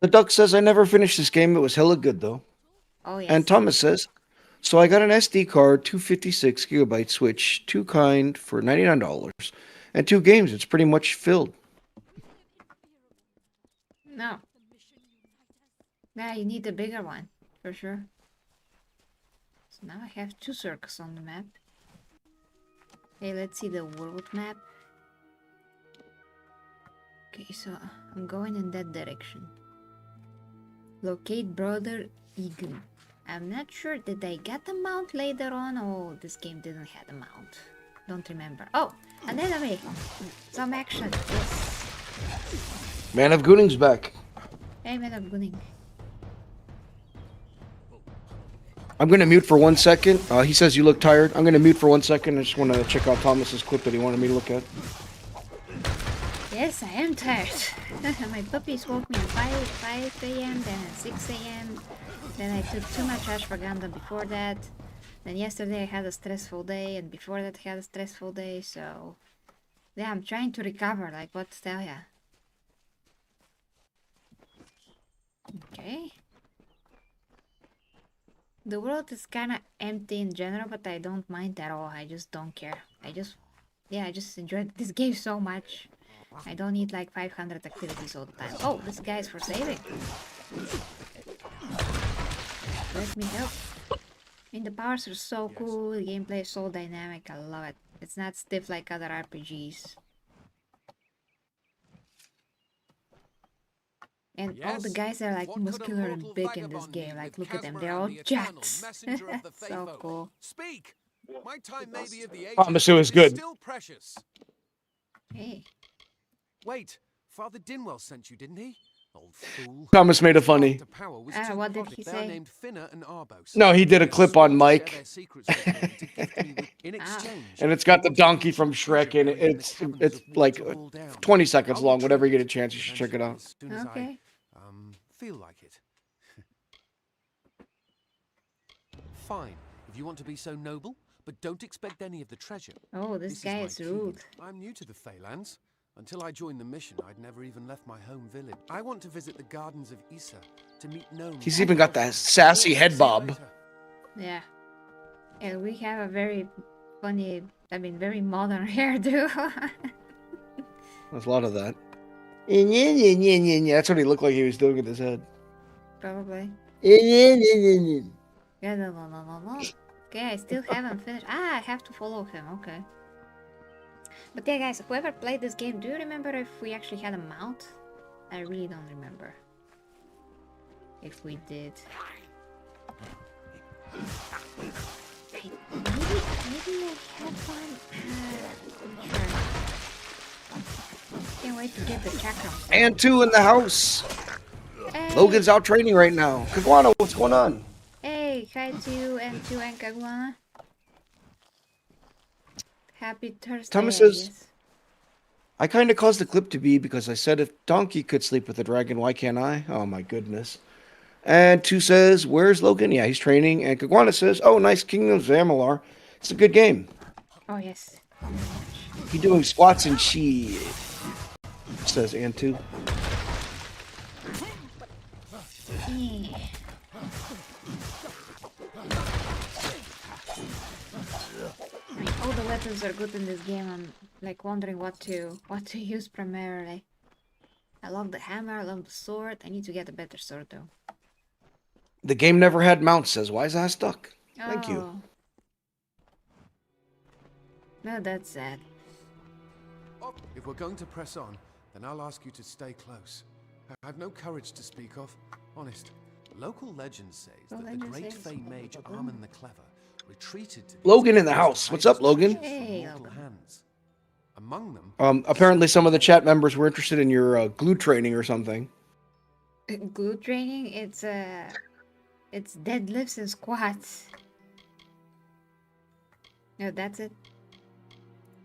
The duck says I never finished this game. It was hella good though. Oh, And yes. Thomas says, so I got an SD card, 256 gigabyte Switch, two kind for $99, and two games. It's pretty much filled. No. Yeah, you need a bigger one, for sure. So now I have two circles on the map. Okay, let's see the world map. Okay, so I'm going in that direction. Locate brother Egan. I'm not sure, did I get the mount later on? Oh, this game didn't have a mount. Don't remember. Oh, an enemy! Some action, yes. Man of Gooning's back. Hey, man of Gunning. I'm going to mute for 1 second. He says you look tired. I'm going to mute for 1 second. I just want to check out Thomas's clip that he wanted me to look at. Yes, I am tired. My puppies woke me at 5 a.m., then at 6 a.m. Then I took too much ashwagandha before that. Then yesterday I had a stressful day, and before that I had a stressful day, so... Yeah, I'm trying to recover, like what to tell ya. Okay. The world is kinda empty in general, but I don't mind at all. I just don't care. I just enjoyed this game so much. I don't need like 500 activities all the time. Oh, this guy is for saving. Let me help. I mean, the powers are so cool, the gameplay is so dynamic, I love it. It's not stiff like other RPGs. And all the guys are like muscular and big in this game. Like, look at them, they're all jacked. So cool. Speak. My time may be at the age Thomas, it was good. still precious. Hey. Wait, Father Dinwell sent you, didn't he? Old fool. Thomas made a funny. What did he say? Named Finner and Arbos. No, he did a clip on Mike. In exchange. And it's got the donkey from Shrek in it. It's like 20 seconds long. Whenever you get a chance, you should check it out. Okay. Feel like it. Fine, if you want to be so noble, but don't expect any of the treasure. Oh, this guy is rude. I'm new to the Feylands. Until I joined the mission, I'd never even left my home village. I want to visit the gardens of Issa to meet gnomes. He's even got that sassy head bob. Yeah. And we have a very funny, very modern hairdo. There's a lot of that. That's what he looked like he was doing with his head. Probably. Yeah, no. Okay, I still haven't finished. I have to follow him, okay. But yeah, guys, whoever played this game, do you remember if we actually had a mount? I really don't remember. If we did. Maybe I had one. Sure. Can't wait to get the chakra. And two in the house. Hey. Logan's out training right now. Kiguana, what's going on? Hey, hi to you and to Kiguana. Happy Thursday. Thomas says, I kind of caused the clip to be because I said if Donkey could sleep with a dragon, why can't I? Oh my goodness. And two says, where's Logan? Yeah, he's training. And Kiguana says, oh, nice Kingdoms of Amalur. It's a good game. Oh, yes. He doing squats and shit. Says Antu. Yeah. All the weapons are good in this game. I'm like wondering what to use primarily. I love the hammer, I love the sword. I need to get a better sword though. The game never had mounts, says Why is that stuck? Thank you. No, that's sad. If we're going to press on, then I'll ask you to stay close. I've no courage to speak of, honest. Local legend says that the great Fey mage Armin the Clever retreated to Logan in the house. What's up, Logan? Hey, Logan. Hands. Among them, apparently some of the chat members were interested in your glue training or something. Glue training? It's deadlifts and squats. No, that's it.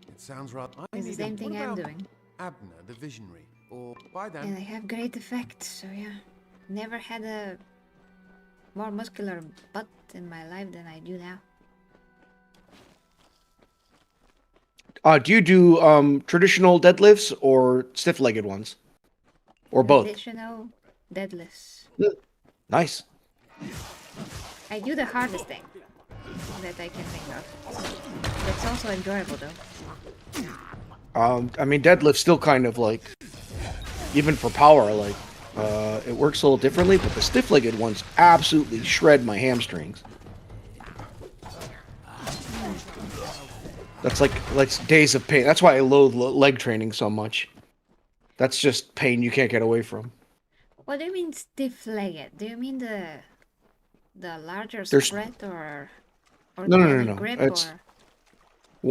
It sounds right. It's the same thing I'm doing. Abner the Visionary, or by then. And I have great effects, so yeah. Never had a more muscular butt in my life than I do now. Do you do traditional deadlifts or stiff-legged ones? Or both? Traditional. deadlifts. Nice. I do the hardest thing that I can think of. It's also enjoyable though. I mean, deadlift's still kind of like, even for power, like, it works a little differently, but the stiff-legged ones absolutely shred my hamstrings. That's like days of pain. That's why I loathe leg training so much. That's just pain you can't get away from. What do you mean stiff-legged? Do you mean the larger There's spread or no, the no, no, heavy no. grip It's or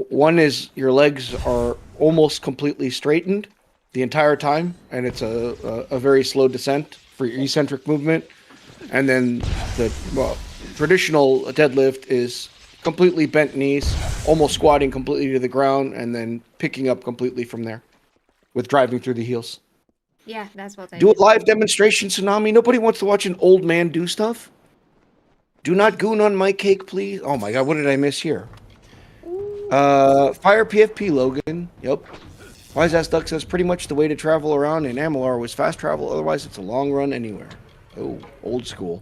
one is your legs are almost completely straightened the entire time, and it's a very slow descent for your eccentric movement. And then the traditional deadlift is completely bent knees, almost squatting completely to the ground, and then picking up completely from there with driving through the heels. yeah, that's what I Do a do. live demonstration, Tsunami. Nobody wants to watch an old man do stuff. Do not goon on my cake, please. Oh my god, what did I miss here? Fire PFP, Logan. Yep. Wise Ass Duck says pretty much the way to travel around in Amalur was fast travel, otherwise it's a long run anywhere. Oh, old school.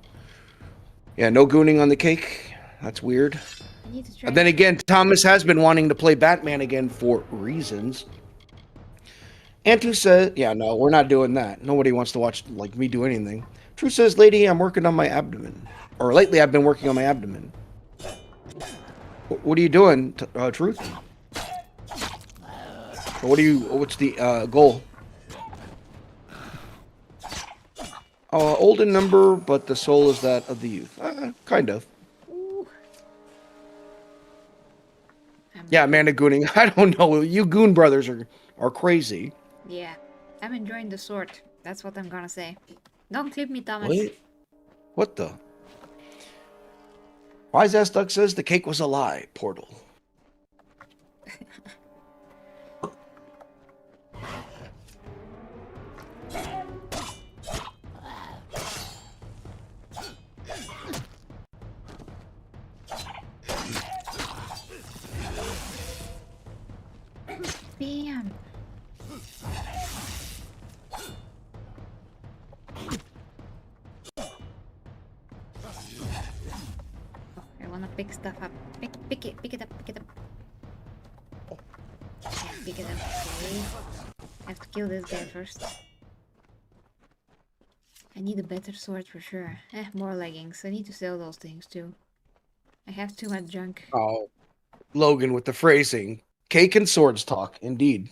Yeah, no gooning on the cake. That's weird. I need to try. And then again, Thomas has been wanting to play Batman again for reasons. Antu says, yeah, no, we're not doing that. Nobody wants to watch like me do anything. True says, lady, I'm working on my abdomen. Or lately I've been working on my abdomen. What are you doing, Truth? What's the goal? Old in number, but the soul is that of the youth. Kind of. Ooh. Yeah, Amanda gooning. I don't know. You goon brothers are crazy. Yeah, I'm enjoying the sword. That's what I'm gonna say. Don't clip me, Thomas. Wait. What the? Wise Ass Duck says the cake was a lie, Portal. Bam! Oh, I wanna pick stuff up. Pick it up. Yeah, pick it up. Okay. I have to kill this guy first. I need a better sword for sure. More leggings. I need to sell those things too. I have too much junk. Oh, Logan with the phrasing. Cake and swords talk, indeed.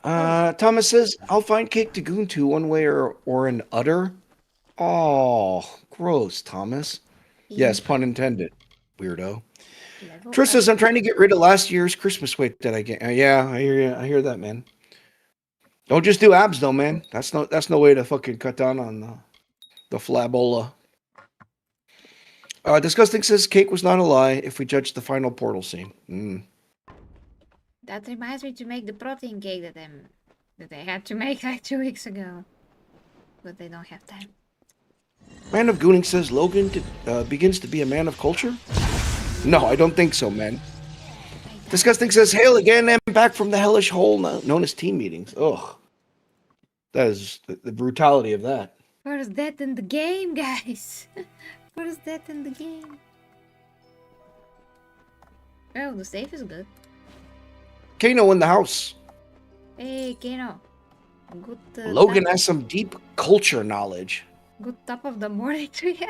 Thomas says, I'll find cake to goon to one way or an udder. Oh, gross, Thomas. Yes, pun intended. Weirdo. Level Trish says, up. I'm trying to get rid of last year's Christmas weight that I get. Yeah, I hear you. I hear that, man. Don't just do abs, though, man. That's no way to fucking cut down on the flabola. Disgusting says, cake was not a lie if we judge the final portal scene. That reminds me to make the protein cake that I had to make like 2 weeks ago. But they don't have time. Man of Gooning says, Logan begins to be a man of culture? No, I don't think so, man. Disgusting says, hail again, I'm back from the hellish hole known as team meetings. Ugh. That is the brutality of that. First death in the game, guys. First death in the game. Oh, the safe is good. Kano in the house. Hey, Kano. Good. Logan has some deep culture knowledge. Good top of the morning to you.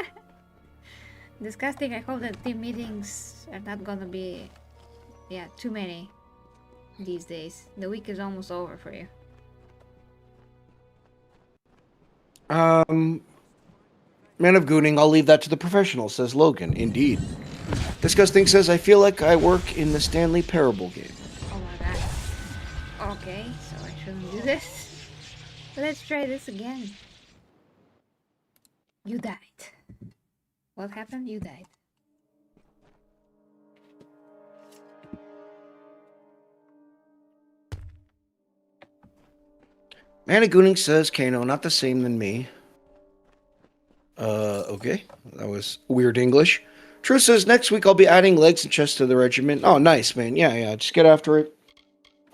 Disgusting. I hope that team meetings are not gonna be, too many these days. The week is almost over for you. Man of Gooning, I'll leave that to the professionals, says Logan. Indeed. Disgusting says, I feel like I work in the Stanley Parable game. Oh my god. Okay, so I shouldn't do this. Let's try this again. You died. What happened? You died. Man of Gooning says, Kano, not the same than me. Okay. That was weird English. Truth says, next week I'll be adding legs and chest to the regimen. Oh, nice, man. Yeah. Just get after it.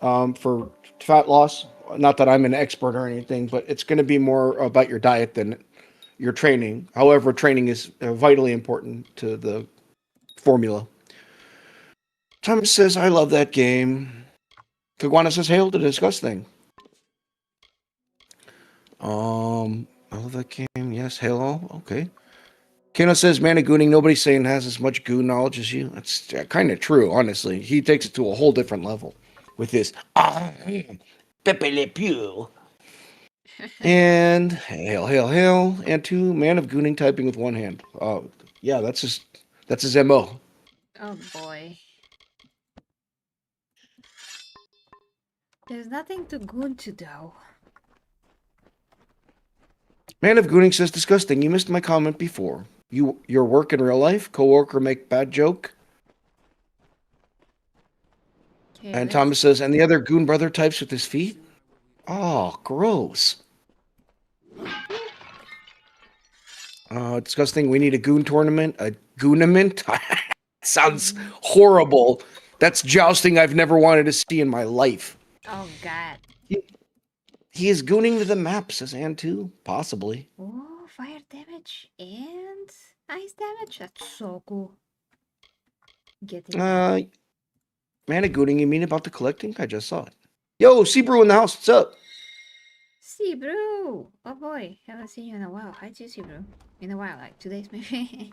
For fat loss. not that I'm an expert or anything, but it's going to be more about your diet than your training. However, training is vitally important to the formula. Thomas says, I love that game. Kagwana says, hail to disgusting. I love that game. Yes, hail. Okay. Kano says, Managooning, nobody saying has as much goon knowledge as you. That's kind of true, honestly. He takes it to a whole different level with his Pepe Le Pew. And hail, hail, hail. And 2, man of gooning typing with one hand. Yeah, that's his MO. Oh boy. There's nothing too good to do. Man of gooning says, disgusting. You missed my comment before. Your work in real life, coworker make bad joke. Okay, And Thomas says, and the other goon brother types with his feet? Oh, gross. Disgusting. We need a goon tournament. A goonament? Sounds horrible. That's jousting I've never wanted to see in my life. Oh god. He is gooning to the map, says Ann2. Possibly. Oh, fire damage and ice damage. That's so cool. Getting that. Man of gooning, you mean about the collecting? I just saw it. Yo, Seabrew in the house. What's up? Seabrew! Oh boy, haven't seen you in a while. Hi to Seabrew. In a while, like 2 days maybe.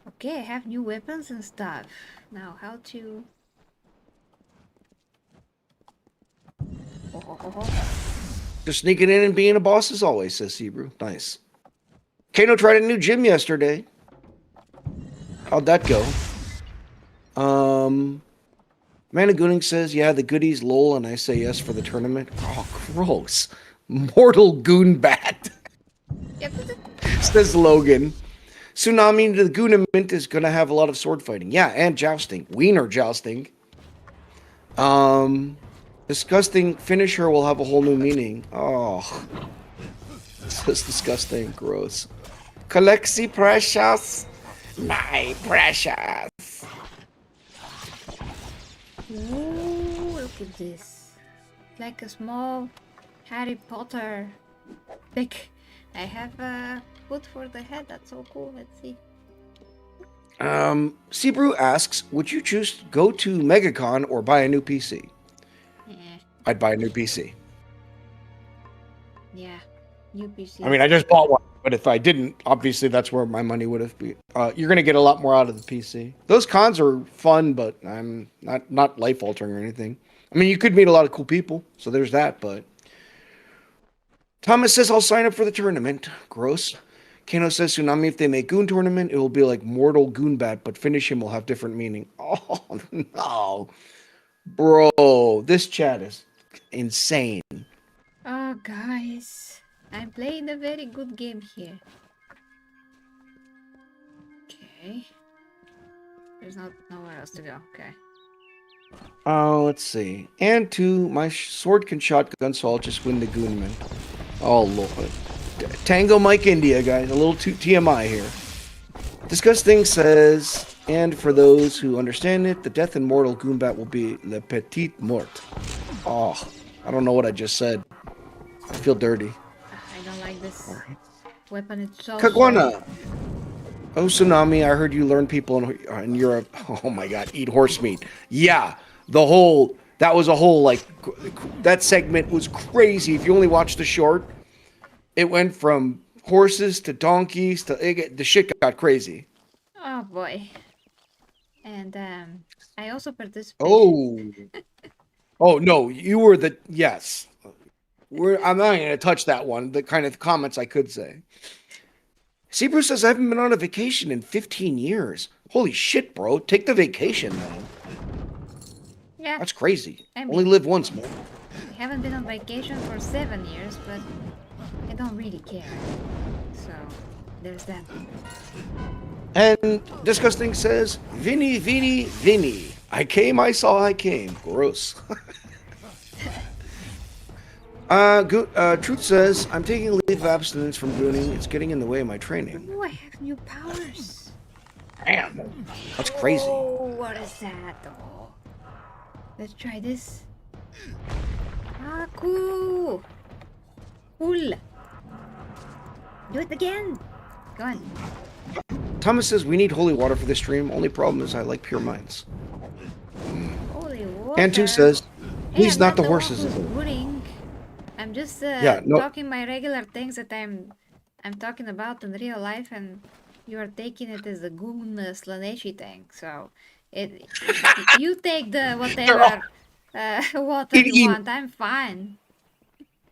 Okay, I have new weapons and stuff. Now, how to... Just sneaking in and being a boss as always, says Seabrew. Nice. Kano tried a new gym yesterday. How'd that go? Managooning says, yeah, the goodies, lol, and I say yes for the tournament. Oh, gross. Mortal goon bat. Says Logan. Tsunami the Goonament is going to have a lot of sword fighting. Yeah, and jousting. Wiener jousting. Disgusting finisher will have a whole new meaning. Oh. This is disgusting. Gross. Colexi precious. My precious. Ooh, look at this. Like a small Harry Potter pick. I have a hood for the head. That's so cool. Let's see. Seabrew asks, would you choose to go to MegaCon or buy a new PC? Yeah. I'd buy a new PC. Yeah. New PC. I mean, I just bought one, but if I didn't, obviously that's where my money would have been. You're going to get a lot more out of the PC. Those cons are fun, but I'm not life-altering or anything. I mean, you could meet a lot of cool people, so there's that, but... Thomas says, I'll sign up for the tournament. Gross. Kano says, Tsunami, if they make Goon tournament, it will be like Mortal Goonbat, but finish him will have different meaning. Oh, no. Bro, this chat is insane. Oh, guys. I'm playing a very good game here. Okay. There's nowhere else to go. Okay. Let's see. And 2, my sword can shotgun, so I'll just win the Goonman. Oh, Lord. Tango Mike India, guys. A little too TMI here. Disgusting says, and for those who understand it, the death and mortal Goonbat will be Le Petit Mort. Oh, I don't know what I just said. I feel dirty. I don't like this weapon. It's so Kagwana. Oh, Tsunami, I heard you learn people in Europe. Oh my god, eat horse meat. Yeah, that was a whole, like, that segment was crazy. If you only watched the short, it went from horses to donkeys to, the shit got crazy. Oh boy. And I also participated. Oh no, you were yes. I'm not going to touch that one. The kind of comments I could say. Seabrew says, I haven't been on a vacation in 15 years. Holy shit, bro. Take the vacation, man. Yeah. That's crazy. I mean, only live once, man. I haven't been on vacation for 7 years, but I don't really care. So, there's that. And Disgusting says, Vinny, Vinny, Vinny. I came, I saw, I came. Gross. Truth says, I'm taking a leave of abstinence from gooning. It's getting in the way of my training. Oh, I have new powers. Damn. That's crazy. Oh, what is that? Oh. Let's try this. Cool. Cool. Do it again. Go on. Thomas says we need holy water for this stream. Only problem is I like pure minds. Holy water. And 2 says, Hey, please I'm not the one horses. who's wooing. I'm just Yeah, no. talking my regular things that I'm talking about in real life, and you are taking it as a goon Slaneshi thing. So you take the whatever water you want. I'm fine.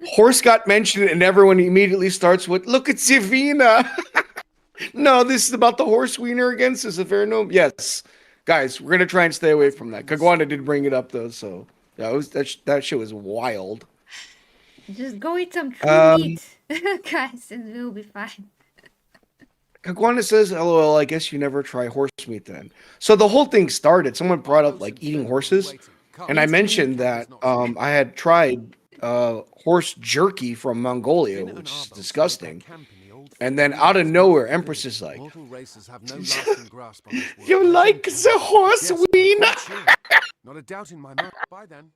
Horse got mentioned, and everyone immediately starts with, look at Savina. No, this is about the horse wiener against is a fair no. Yes. Guys, we're going to try and stay away from that. Kagwana did bring it up, though, so yeah, that shit was wild. Just go eat some true meat, guys, and we'll be fine. Kagwana says, LOL, I guess you never try horse meat then. So the whole thing started. Someone brought up, like, eating horses, and I mentioned that I had tried horse jerky from Mongolia, which is disgusting. And then out of nowhere, Empress is like, you like the horse wiener? Not a doubt in my mind. By then.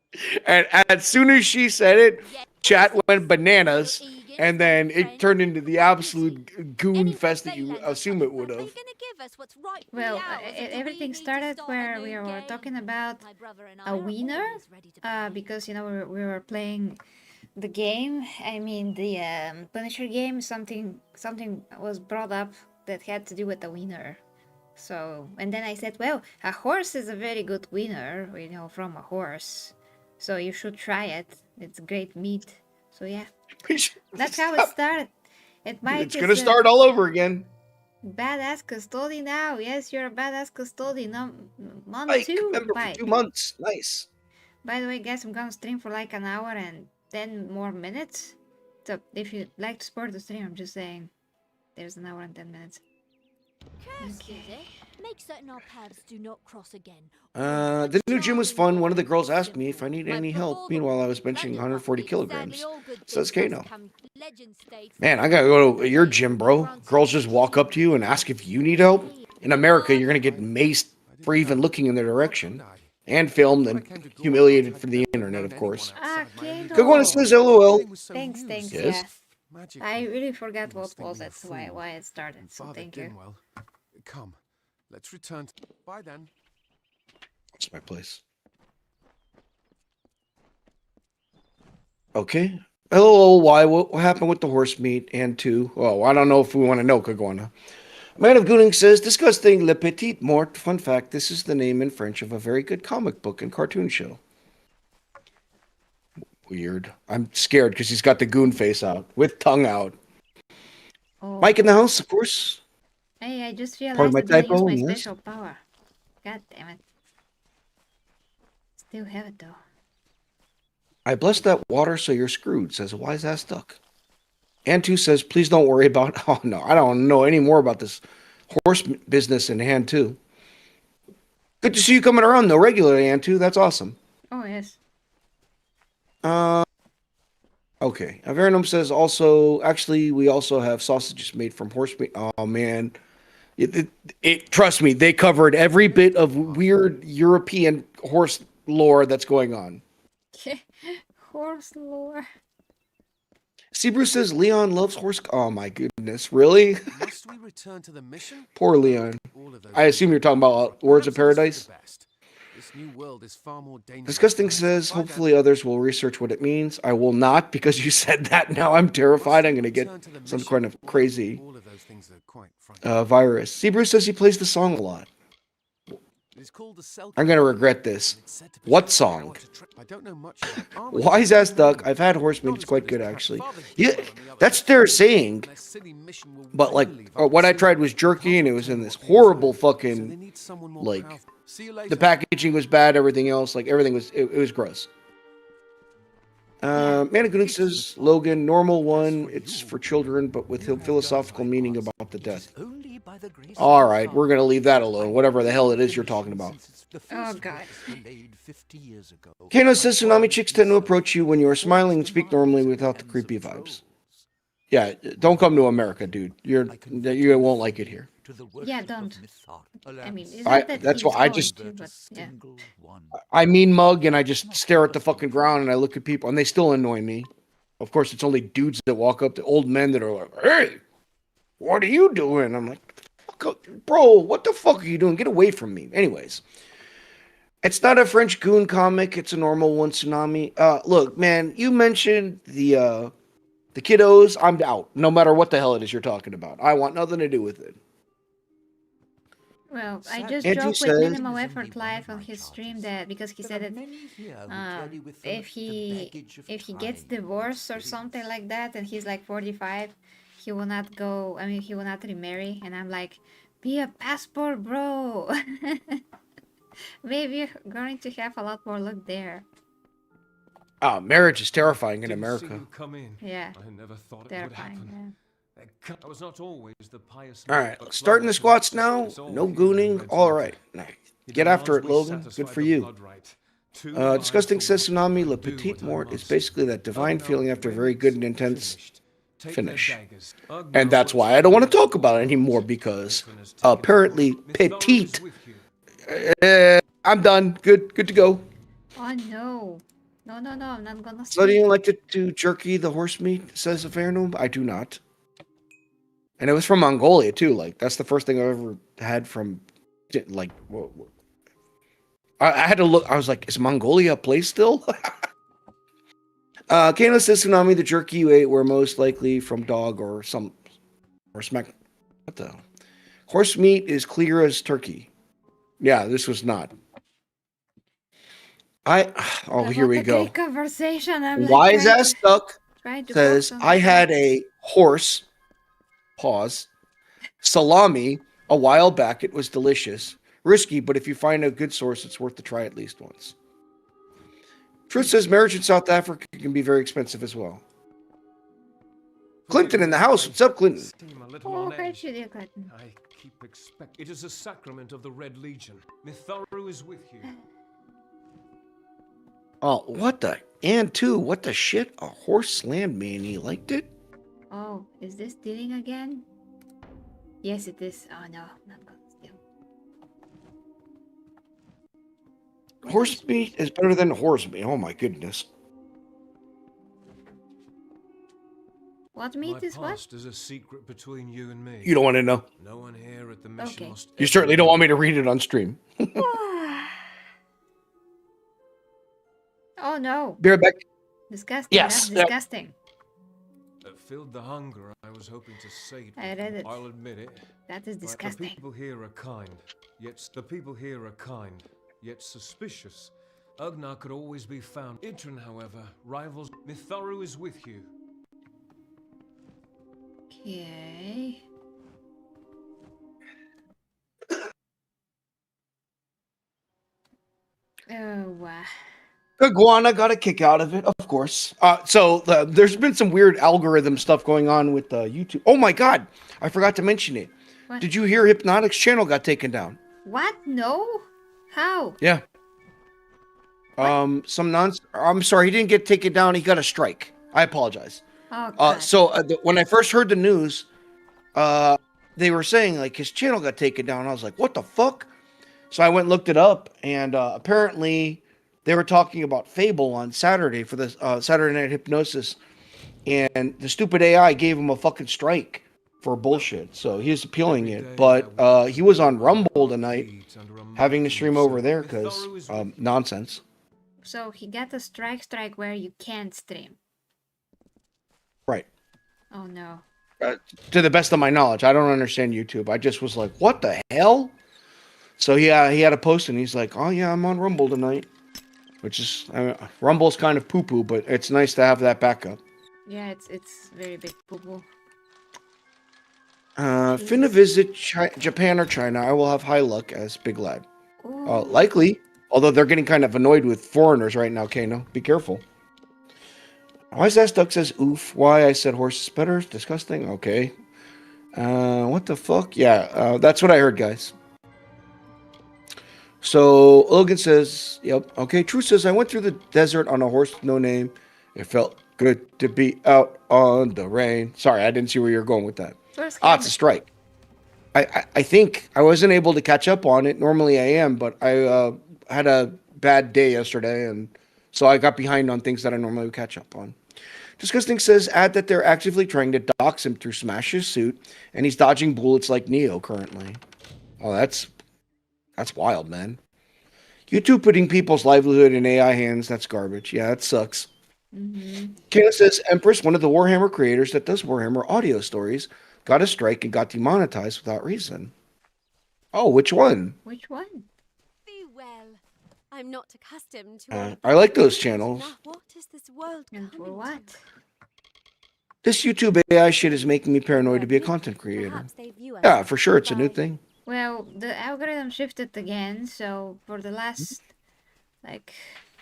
And as soon as she said it, chat went bananas, and then it turned into the absolute goon fest that you assume it would have. Well, everything started where we were talking about a wiener, because you know we were playing the game. I mean the Punisher game. Something was brought up that had to do with the wiener. So, and then I said, well, a horse is a very good wiener, you know, from a horse. So you should try it. It's great meat. So yeah, that's how it started. It's gonna start all over again. Badass custody now. Yes, you're a badass custody. No, month Like, 2. member for 2 months. Nice. By the way, guys, I'm gonna stream for like an hour and 10 more minutes. So if you'd like to support the stream, I'm just saying, there's an hour and 10 minutes. Okay. Make certain our paths do not cross again. The new gym was fun. One of the girls asked me if I needed any help. Meanwhile, I was benching 140 kilograms. Says Kano. Man, I gotta go to your gym, bro. Girls just walk up to you and ask if you need help. In America, you're gonna get maced for even looking in their direction. And filmed and humiliated for the internet, of course. Good one says LOL. Thanks, Yes. yeah. I really forgot what was it, why it started, so thank you. Come, let's return. Bye then. It's my place. Okay. LOL, why? What happened with the horse meat? And 2. Oh, I don't know if we want to know, Kagwana. Man of Gooning says, disgusting Le Petit Mort. Fun fact, this is the name in French of a very good comic book and cartoon show. Weird. I'm scared because he's got the goon face out, with tongue out. Oh. Mike in the house, of course. Hey, I just Pardon realized my that I used typo, my yes. special power. God damn it. Still have it though. I bless that water so you're screwed, says a wise ass duck. And 2 says, please don't worry about... Oh, no, I don't know any more about this horse business in hand 2. Good to see you coming around, though, regularly, and 2. That's awesome. Oh, yes. Okay. Avernum says also... Actually, we also have sausages made from horse meat. Oh, man. Trust me, they covered every bit of weird European horse lore that's going on. Horse lore. Bruce says Leon loves horse. Oh my goodness, really? Must we return to the mission? Poor Leon. I assume you're talking about Words of Paradise. This new world is far more dangerous. Disgusting says, hopefully others will research what it means. I will not, because you said that. Now I'm terrified. I'm going to get some kind of crazy virus. Bruce says he plays the song a lot. I'm going to regret this. What song? Wise ass duck. I've had horse meat. It's quite good, actually. Yeah, that's their saying. But, like, what I tried was jerky, and it was in this horrible fucking, like, the packaging was bad, everything else, like, everything was, it was gross. Manicoonic says, Logan, normal one, it's for children, but with philosophical meaning about the death. Alright, we're gonna leave that alone, whatever the hell it is you're talking about. Oh, God. Kano says, Tsunami chicks tend to approach you when you are smiling and speak normally without the creepy vibes. Yeah, don't come to America, dude. You won't like it here. Yeah, don't. I mean, it's not that That's he's why I going just to, but yeah. I mean mug and I just stare at the fucking ground and I look at people and they still annoy me. Of course, it's only dudes that walk up to old men that are like, "Hey, what are you doing?" I'm like, "Bro, what the fuck are you doing? Get away from me." Anyways, it's not a French goon comic. It's a normal one, Tsunami. Look, man, you mentioned the kiddos. I'm out. No matter what the hell it is you're talking about, I want nothing to do with it. Well, I just Andrew joked with says, Minimal Effort Live on his stream that because he said that if he gets divorced or something like that, and he's like 45, he will not go. I mean, he will not remarry. And I'm like, be a passport, bro. Maybe you're going to have a lot more luck there. marriage is terrifying in Didn't see America. you come in. Yeah, I never thought it would terrifying. happen. Yeah. I was not always the pious All man, right, but starting the clever. squats now. It's all No here in gooning. Red's All matter. right, now, He get after it, demands we Logan. satisfy Good for the you. blood right. Too blind Disgusting to says watch Tsunami, and Le do Petite what I Mort is must. basically that divine Ugh, feeling now, after a when very good and it's intense finished, take finish. their daggers. Ugh, And now that's what's why I don't want to the talk about it world? anymore because Nathan has taken apparently the course. Mitharu Petite. is with you. I'm done. Good to go. Oh no. No, I'm not gonna So do sleep. you like to do jerky the horse meat? Says a fair noob. I do not. And it was from Mongolia too. Like that's the first thing I've ever had from. Like, I had to look. I was like, is Mongolia a place still? Kano says Tsunami, the jerky you ate were most likely from dog or smack. What the? Horse meat is clear as turkey. Yeah, this was not. Here we What a go. great conversation. I'm like Wise ass stuck trying to says, focus on I the had thoughts. a horse, pause, salami a while back. It was delicious. Risky, but if you find a good source, it's worth to try at least once. Truth says marriage in South Africa can be very expensive as well. Clinton in the house. What's up, Clinton? Seem a little Oh, on great edge. video, Clinton. I keep expecting. It is a sacrament of the Red Legion. Mitharu is with you. Oh, what the? And two, what the shit? A horse slammed me and he liked it? Oh, is this stealing again? Yes, it is. Oh no, I'm not gonna steal. Horse meat is better than horse meat. Oh my goodness. What meat My is what? past is a secret between you and me. You don't want to know. No one here at the mission Okay. must You certainly don't want me to read it on stream. Oh no, Be right back. disgusting. Yes, That's disgusting. It filled the hunger I was hoping to sate. I read it. I'll admit it. That is But disgusting. the people here are kind, yet suspicious. Ugnar could always be found. Itran, however, rivals. Mitharu is with you. Okay. Oh, Iguana got a kick out of it, of course. There's been some weird algorithm stuff going on with YouTube. Oh my god, I forgot to mention it. What? Did you hear Hypnotic's channel got taken down? what? No? How? Yeah. I'm sorry, he didn't get taken down. He got a strike. I apologize. Oh, God. When I first heard the news, they were saying like his channel got taken down. I was like, what the fuck? So I went and looked it up, and apparently they were talking about Fable on Saturday for the Saturday Night Hypnosis, and the stupid AI gave him a fucking strike for bullshit. So he's appealing it, but he was on Rumble tonight, having to stream over there because nonsense. So he got a strike where you can't stream. Right. Oh no. To the best of my knowledge, I don't understand YouTube. I just was like, what the hell? So yeah, he had a post and he's like, oh yeah, I'm on Rumble tonight. Which is, Rumble's kind of poo-poo, but it's nice to have that backup. Yeah, it's very big poo-poo. Finna visit Japan or China. I will have high luck as Big Lad. Likely, although they're getting kind of annoyed with foreigners right now, Kano. Be careful. Why is that Duck says oof? Why I said horse is better? Disgusting. Okay. What the fuck? Yeah, that's what I heard, guys. So Logan says, yep. Okay, True says I went through the desert on a horse with no name. It felt Good to be out on the rain. Sorry, I didn't see where you were going with that. Where's Ah, it's a Gambit? strike. I think I wasn't able to catch up on it. Normally I am, but I had a bad day yesterday, and so I got behind on things that I normally would catch up on. Disgusting says, add that they're actively trying to dox him through Smash's suit, and he's dodging bullets like Neo currently. Oh, that's wild, man. YouTube putting people's livelihood in AI hands, that's garbage. Yeah, that sucks. Mm-hmm. Kayla says, Empress, one of the Warhammer creators that does Warhammer audio stories, got a strike and got demonetized without reason. Oh, which one? Which one? Be well. I'm not accustomed to all I like those the channels. Now, what is this world And for coming what? to? This YouTube AI shit is making me paranoid to be a content creator. Perhaps they view us Yeah, as for sure, it's a new bad. thing. Well, the algorithm shifted again, so for the last, like,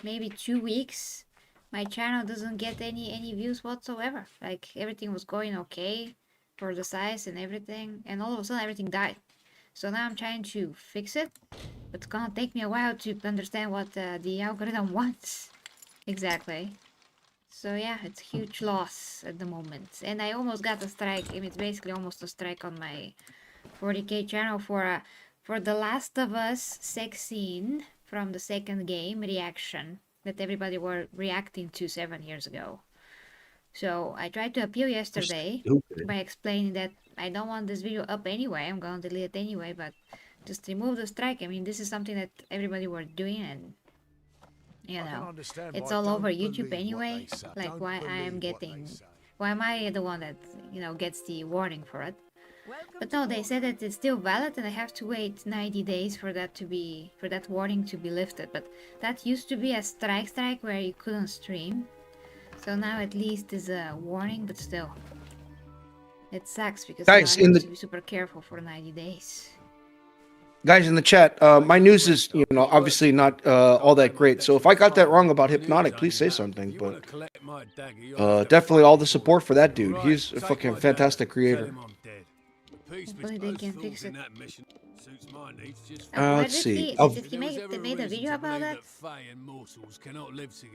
maybe 2 weeks, my channel doesn't get any views whatsoever. Like, everything was going okay for the size and everything, and all of a sudden everything died. So now I'm trying to fix it, but it's gonna take me a while to understand what the algorithm wants exactly. So yeah, it's a huge loss at the moment. And I almost got a strike. I mean, it's basically almost a strike on my 40k channel for the Last of Us sex scene from the second game reaction that everybody were reacting to 7 years ago. So I tried to appeal yesterday Stupid. by explaining that I don't want this video up anyway. I'm gonna delete it anyway, but just remove the strike. I mean, this is something that everybody were doing, and you know, it's all over YouTube anyway. Like, why I am getting, why am I the one that, you know, gets the warning for it? But no, they said that it's still valid and I have to wait 90 days for that to be, for that warning to be lifted. But that used to be a strike where you couldn't stream. So now at least is a warning, but still. It sucks because Guys, I have to be super careful for 90 days. Guys in the chat, my news is, you know, obviously not all that great. So if I got that wrong about Hypnotic, please say something. But definitely all the support for that dude. He's a fucking fantastic creator. Hopefully they can fix it. Let's see. Oh, Did he made a video about that?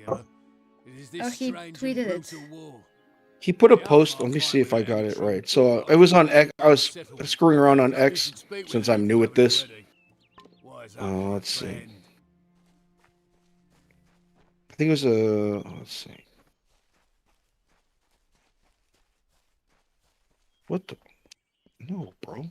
Oh, he tweeted it. he put a post. Let me see if I got it right. So it was on X. I was screwing around on X since I'm new at this. Let's see. I think it was a. Let's see. What the? No, bro.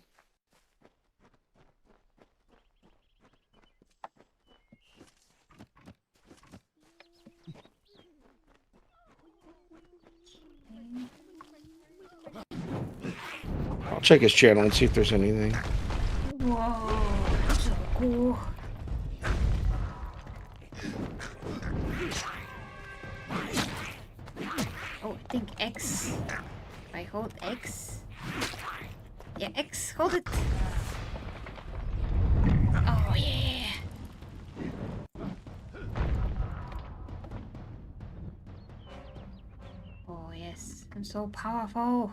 I'll check his channel and see if there's anything. Whoa, so cool. Oh, I think X. If I hold X. Yeah, X, hold it. Oh, yeah. Oh, yes. I'm so powerful.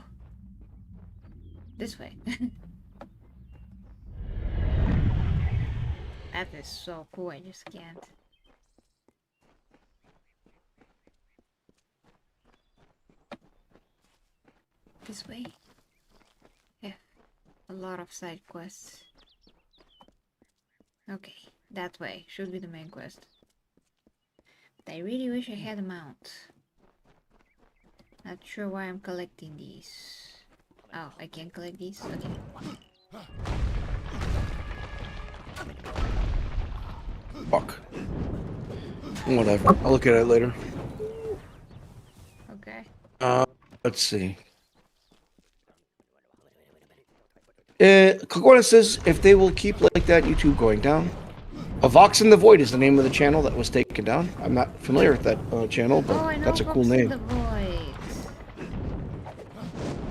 This way. That is so cool, I just can't. This way. Yeah, a lot of side quests. Okay, that way should be the main quest. But I really wish I had a mount. Not sure why I'm collecting these. Oh, I can't collect these? Okay. Fuck. Whatever. I'll look at it later. Okay. Let's see. Kagwana says if they will keep like that, YouTube going down. A Vox in the Void is the name of the channel that was taken down. I'm not familiar with that channel, but I know that's a cool Fox in name. the Void.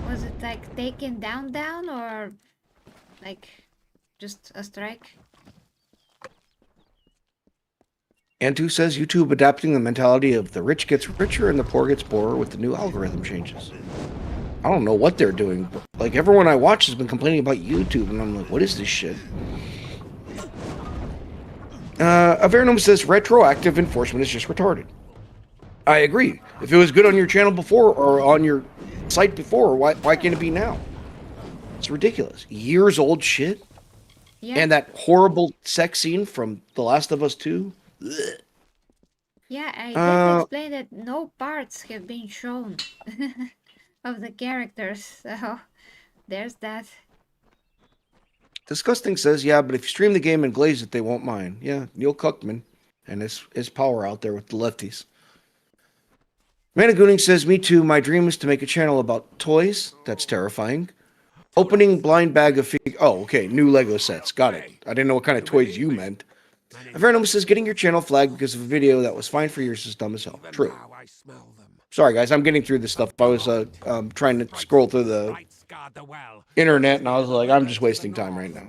Was it like taken down or like just a strike? Antu says YouTube adapting the mentality of the rich gets richer and the poor gets poorer with the new algorithm changes. I don't know what they're doing, but like everyone I watch has been complaining about YouTube, and I'm like, what is this shit? Avernum says retroactive enforcement is just retarded. I agree. If it was good on your channel before or on your site before, why can't it be now? It's ridiculous. Years old shit. Yeah. And that horrible sex scene from The Last of Us 2. Ugh. Yeah, I did explain that no parts have been shown of the characters, so there's that. Disgusting says, yeah, but if you stream the game and glaze it, they won't mind. Yeah, Neil Cuckman and his power out there with the lefties. Managooning says, me too. My dream is to make a channel about toys. That's terrifying. Opening blind bag of oh, okay, new Lego sets. Got it. I didn't know what kind of toys you meant. Avernum says, getting your channel flagged because of a video that was fine for years is dumb as hell. True. Sorry, guys, I'm getting through this stuff. I was trying to scroll through the internet, and I was like, I'm just wasting time right now.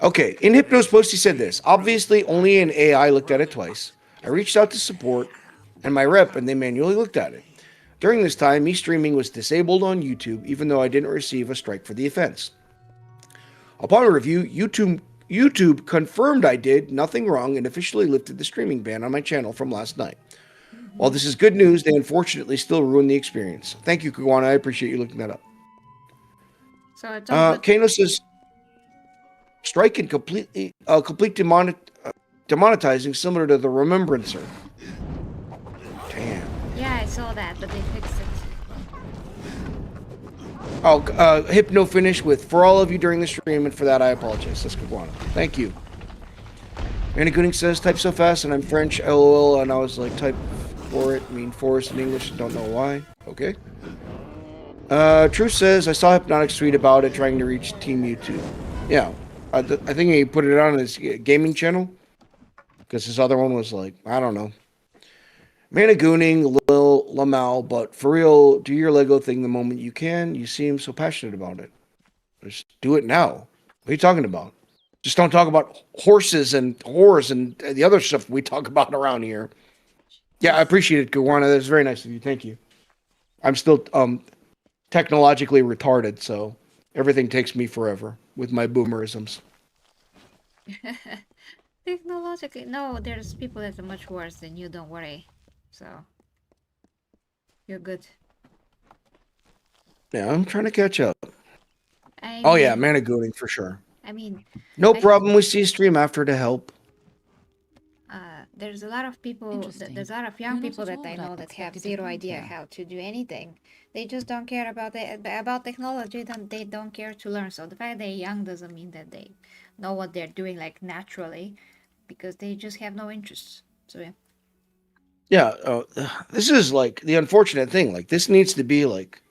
Okay, in Hypno's post, he said this. Obviously, only an AI looked at it twice. I reached out to support and my rep, and they manually looked at it. During this time, me streaming was disabled on YouTube, even though I didn't receive a strike for the offense. Upon review, YouTube confirmed I did nothing wrong and officially lifted the streaming ban on my channel from last night. While this is good news, they unfortunately still ruined the experience. Thank you, Kawana. I appreciate you looking that up. So it's all good. Kano says, strike and complete demonetizing similar to the Remembrancer. Damn. Yeah, I saw that, but they fixed it. Oh, Hypno finish with, for all of you during the stream, and for that I apologize. That's Kawana. Thank you. Annie Gooning says, type so fast, and I'm French, lol, and I was like, type for it, mean forest in English, don't know why. Okay. Truth says, I saw Hypnotic's tweet about it, trying to reach Team YouTube. Yeah, I think he put it on his gaming channel, because his other one was like, I don't know. Managooning, Lil, Lamal, but for real, do your Lego thing the moment you can. You seem so passionate about it. Just do it now. What are you talking about? Just don't talk about horses and whores and the other stuff we talk about around here. Yeah, I appreciate it, Kawana. That's very nice of you. Thank you. I'm still technologically retarded, so everything takes me forever with my boomerisms. Technologically, no, there's people that are much worse than you, don't worry. So, you're good. Yeah, I'm trying to catch up. Oh yeah, Managooning for sure. I mean, no problem. We see stream after to help. There's a lot of people, there's a lot of young people that I know that have zero idea how to do anything. They just don't care about technology, they don't care to learn. So the fact they're young doesn't mean that they know what they're doing like naturally, because they just have no interest. So yeah. Yeah, this is like the unfortunate thing. Like this needs to be like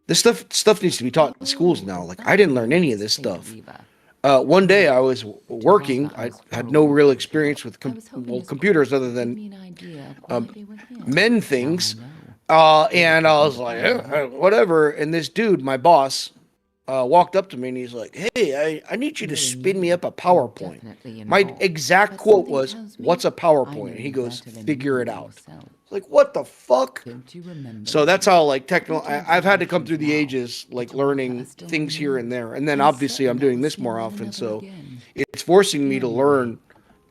this stuff needs to be taught in schools now. Like I didn't learn any of this stuff. One day I was working. I had no real experience with computers other than men things, and I was like, whatever. And this dude, my boss, walked up to me and he's like, hey, I need you to spin me up a PowerPoint. My exact quote was, what's a PowerPoint? And he goes, figure it out. Like, what the fuck? So that's how, like, I've had to come through the ages, like, learning things here and there. And then, obviously, I'm doing this more often, so it's forcing me to learn.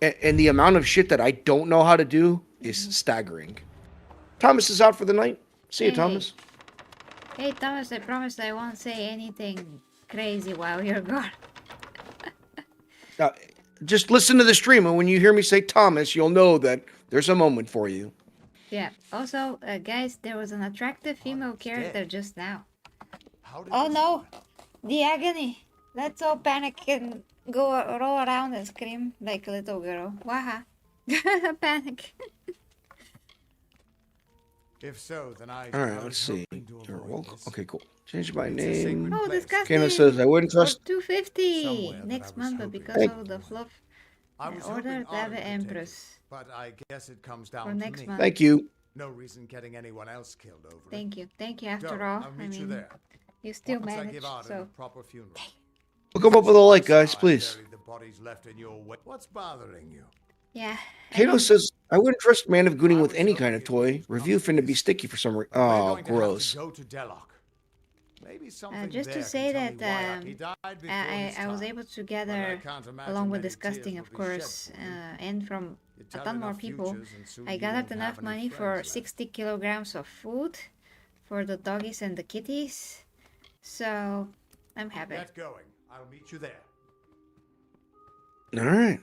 And the amount of shit that I don't know how to do is staggering. Thomas is out for the night. See you, Thomas. Hey, Thomas, I promise I won't say anything crazy while you're gone. Just listen to the stream, and when you hear me say Thomas, you'll know that there's a moment for you. Yeah. Also, guys, there was an attractive female character just now. Oh no! The agony! Let's all panic and go roll around and scream like a little girl. Waha! Panic. If so, then I. All right, let's see. Okay, cool. Change my name. Oh, disgusting. Kano says I wouldn't trust. 250 next month, but because of the fluff, I ordered the Empress. But I guess it comes down for to next me. month. Thank you. No reason getting anyone else killed over Thank you. Thank you. After Go, all, I'll I meet you mean, there. you still Once I managed. give Arden So a proper funeral. We'll come up with a like, guys, please. The bodies left in your way. What's bothering you? yeah. Kano says I wouldn't trust Man of Gooning with any kind of toy. Review finna be sticky for some reason. Oh, gross. Go to Delok. Maybe something Just to there say can tell that me why he died before his I was time. able to But I gather, can't imagine along with many disgusting, tears of will be shed course, for you. and from a ton more people. I gathered enough money for 60 kilograms of food for the doggies and the kitties. So, I'm happy. Get going. I'll meet you there. All right.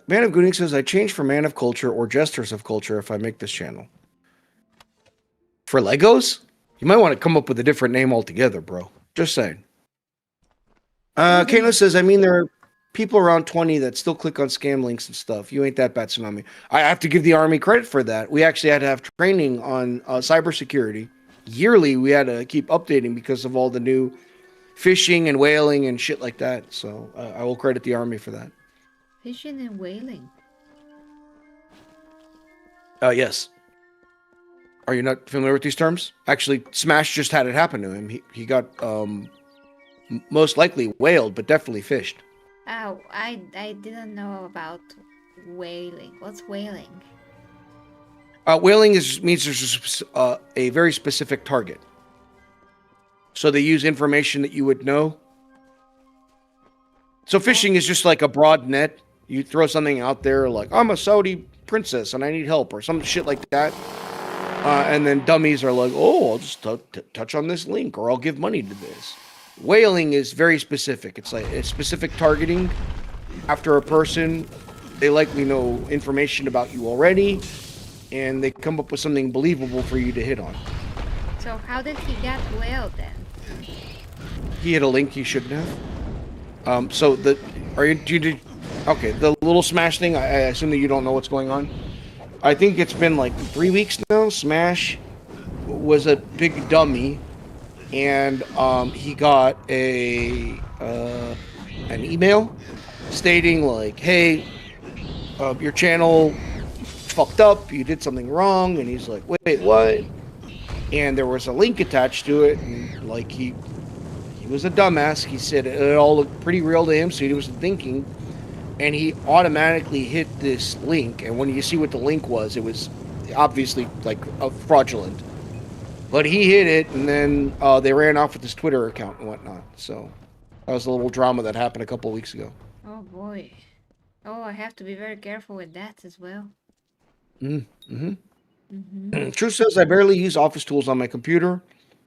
Man of Gooning says, I changed from Man of Culture or Jesters of Culture if I make this channel. For Legos? You might want to come up with a different name altogether, bro. Just saying. Kano says, I mean, there are people around 20 that still click on scam links and stuff. You ain't that bad, Tsunami. I have to give the Army credit for that. We actually had to have training on cybersecurity. Yearly, we had to keep updating because of all the new fishing and whaling and shit like that. So I will credit the Army for that. Fishing and whaling. Yes. Are you not familiar with these terms? Actually, Smash just had it happen to him. He got most likely whaled, but definitely fished. Oh, I didn't know about whaling. What's whaling? Whaling means there's a very specific target. So they use information that you would know. So fishing is just like a broad net. You throw something out there like, I'm a Saudi princess and I need help or some shit like that. And then dummies are like, oh, I'll just touch on this link or I'll give money to this. Whaling is very specific. It's like it's specific targeting after a person. They likely know information about you already, and they come up with something believable for you to hit on. So how did he get whaled then? He hit a link he shouldn't have. So the okay, the little Smash thing. I assume that you don't know what's going on. I think it's been like 3 weeks now. Smash was a big dummy. And he got an email stating like, hey, your channel fucked up, you did something wrong. And he's like, wait, what? And there was a link attached to it, and like he was a dumbass. He said it all looked pretty real to him, so he wasn't thinking, and he automatically hit this link. And when you see what the link was, it was obviously like fraudulent. But he hit it, and then they ran off with his Twitter account and whatnot. So that was a little drama that happened a couple of weeks ago. Oh boy. Oh, I have to be very careful with that as well. Truth says I barely use office tools on my computer.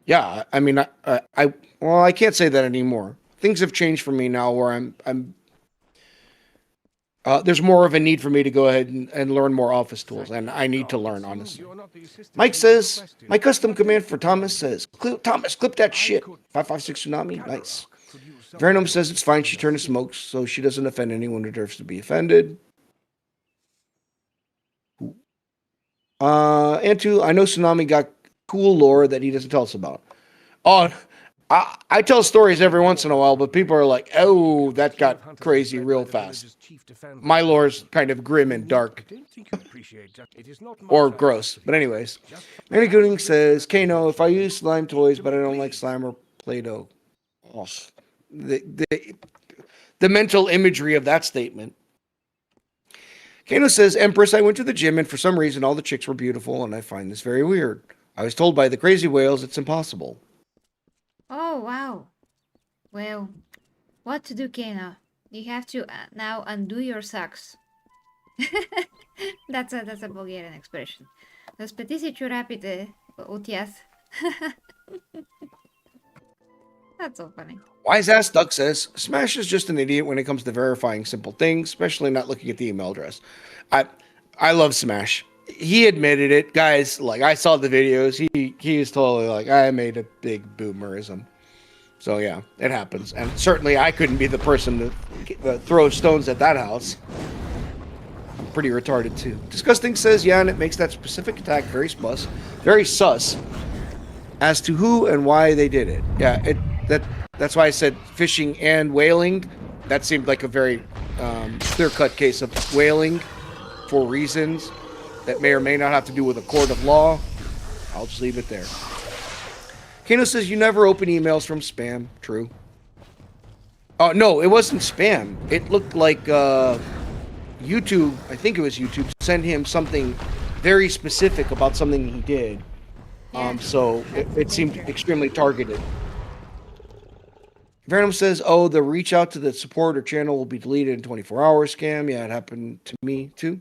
Yeah, I mean, I can't say that anymore. Things have changed for me now, where I'm there's more of a need for me to go ahead and learn more office tools, and I need to learn, honestly. Mike says, my custom command for Thomas says, Thomas, clip that shit. 556 Tsunami, nice. Venom says it's fine, she turned to smoke, so she doesn't offend anyone who deserves to be offended. Antu, I know Tsunami got cool lore that he doesn't tell us about. Oh, I tell stories every once in a while, but people are like, oh, that got crazy real fast. My lore's kind of grim and dark. Or gross. But anyways. Manny Gooning says, Kano, if I use slime toys, but I don't like slime or Play-Doh. Oh, the mental imagery of that statement. Kano says, Empress, I went to the gym, and for some reason all the chicks were beautiful, and I find this very weird. I was told by the crazy whales it's impossible. Oh, wow. Well, what to do, Kano? You have to now undo your socks. That's a Bulgarian expression. Разпети си чорапите от тях. That's so funny. Wise Ass Duck says, Smash is just an idiot when it comes to verifying simple things, especially not looking at the email address. I love Smash. He admitted it, guys. Like, I saw the videos. He is totally like, I made a big boomerism. So yeah, it happens. And certainly I couldn't be the person to throw stones at that house. I'm pretty retarded too. Disgusting says, yeah, and it makes that specific attack very sus as to who and why they did it. Yeah, that's why I said fishing and whaling. That seemed like a very clear-cut case of whaling for reasons that may or may not have to do with a court of law. I'll just leave it there. Kano says, you never open emails from spam. True. Oh, no, it wasn't spam. It looked like YouTube, I think it was YouTube, sent him something very specific about something he did. Yeah, so it seemed extremely targeted. Venom says, oh, the reach out to the supporter channel will be deleted in 24 hours scam. Yeah, it happened to me too.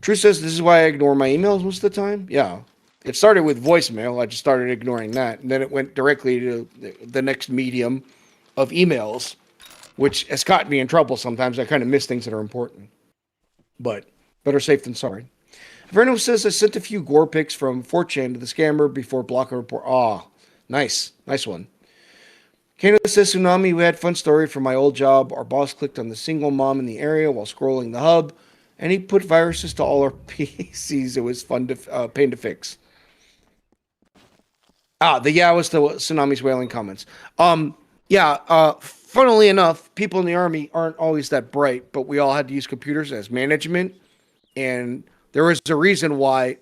True says this is why I ignore my emails most of the time. Yeah. It started with voicemail. I just started ignoring that. And then it went directly to the next medium of emails, which has gotten me in trouble sometimes. I kind of miss things that are important. But better safe than sorry. Verno says I sent a few gore pics from 4chan to the scammer before blocking report. Ah, nice. Nice one. Kano says, Tsunami, we had fun story from my old job. Our boss clicked on the single mom in the area while scrolling the hub, and he put viruses to all our PCs. It was fun to pain to fix. Was the Tsunami's wailing comments. Funnily enough, people in the army aren't always that bright, but we all had to use computers as management, and there was a reason why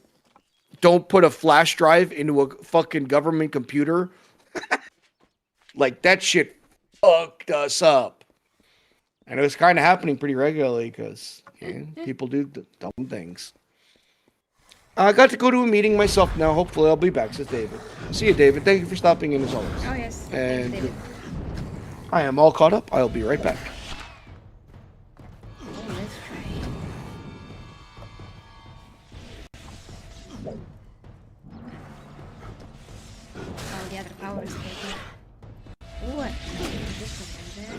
don't put a flash drive into a fucking government computer. Like, that shit fucked us up. And it was kind of happening pretty regularly because people do dumb things. I got to go to a meeting myself now. Hopefully I'll be back, says David. See you, David. Thank you for stopping in as always. Oh, yes. And Thanks, David. I am all caught up. I'll be right back. Oh, let's try. Oh, the other powers get here. Ooh, I can do this one right there.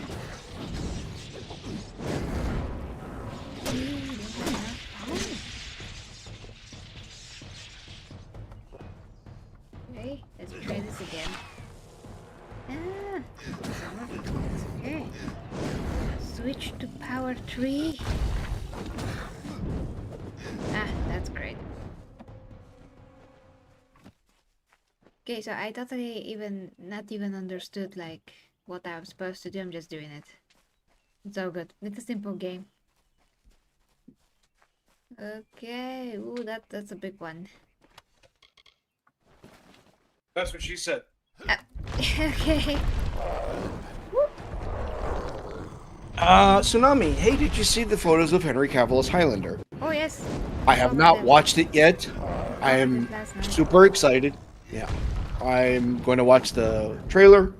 Okay, let's try this again. Okay. Switch to power 3. That's great. Okay, so I totally not even understood like what I'm supposed to do. I'm just doing it. It's all good. It's a simple game. Okay. Ooh, that's a big one. That's what she said. Okay. Tsunami, hey, did you see the photos of Henry Cavill as Highlander? Oh yes. I have not watched it yet. I am super excited. Yeah. I'm going to watch the trailer.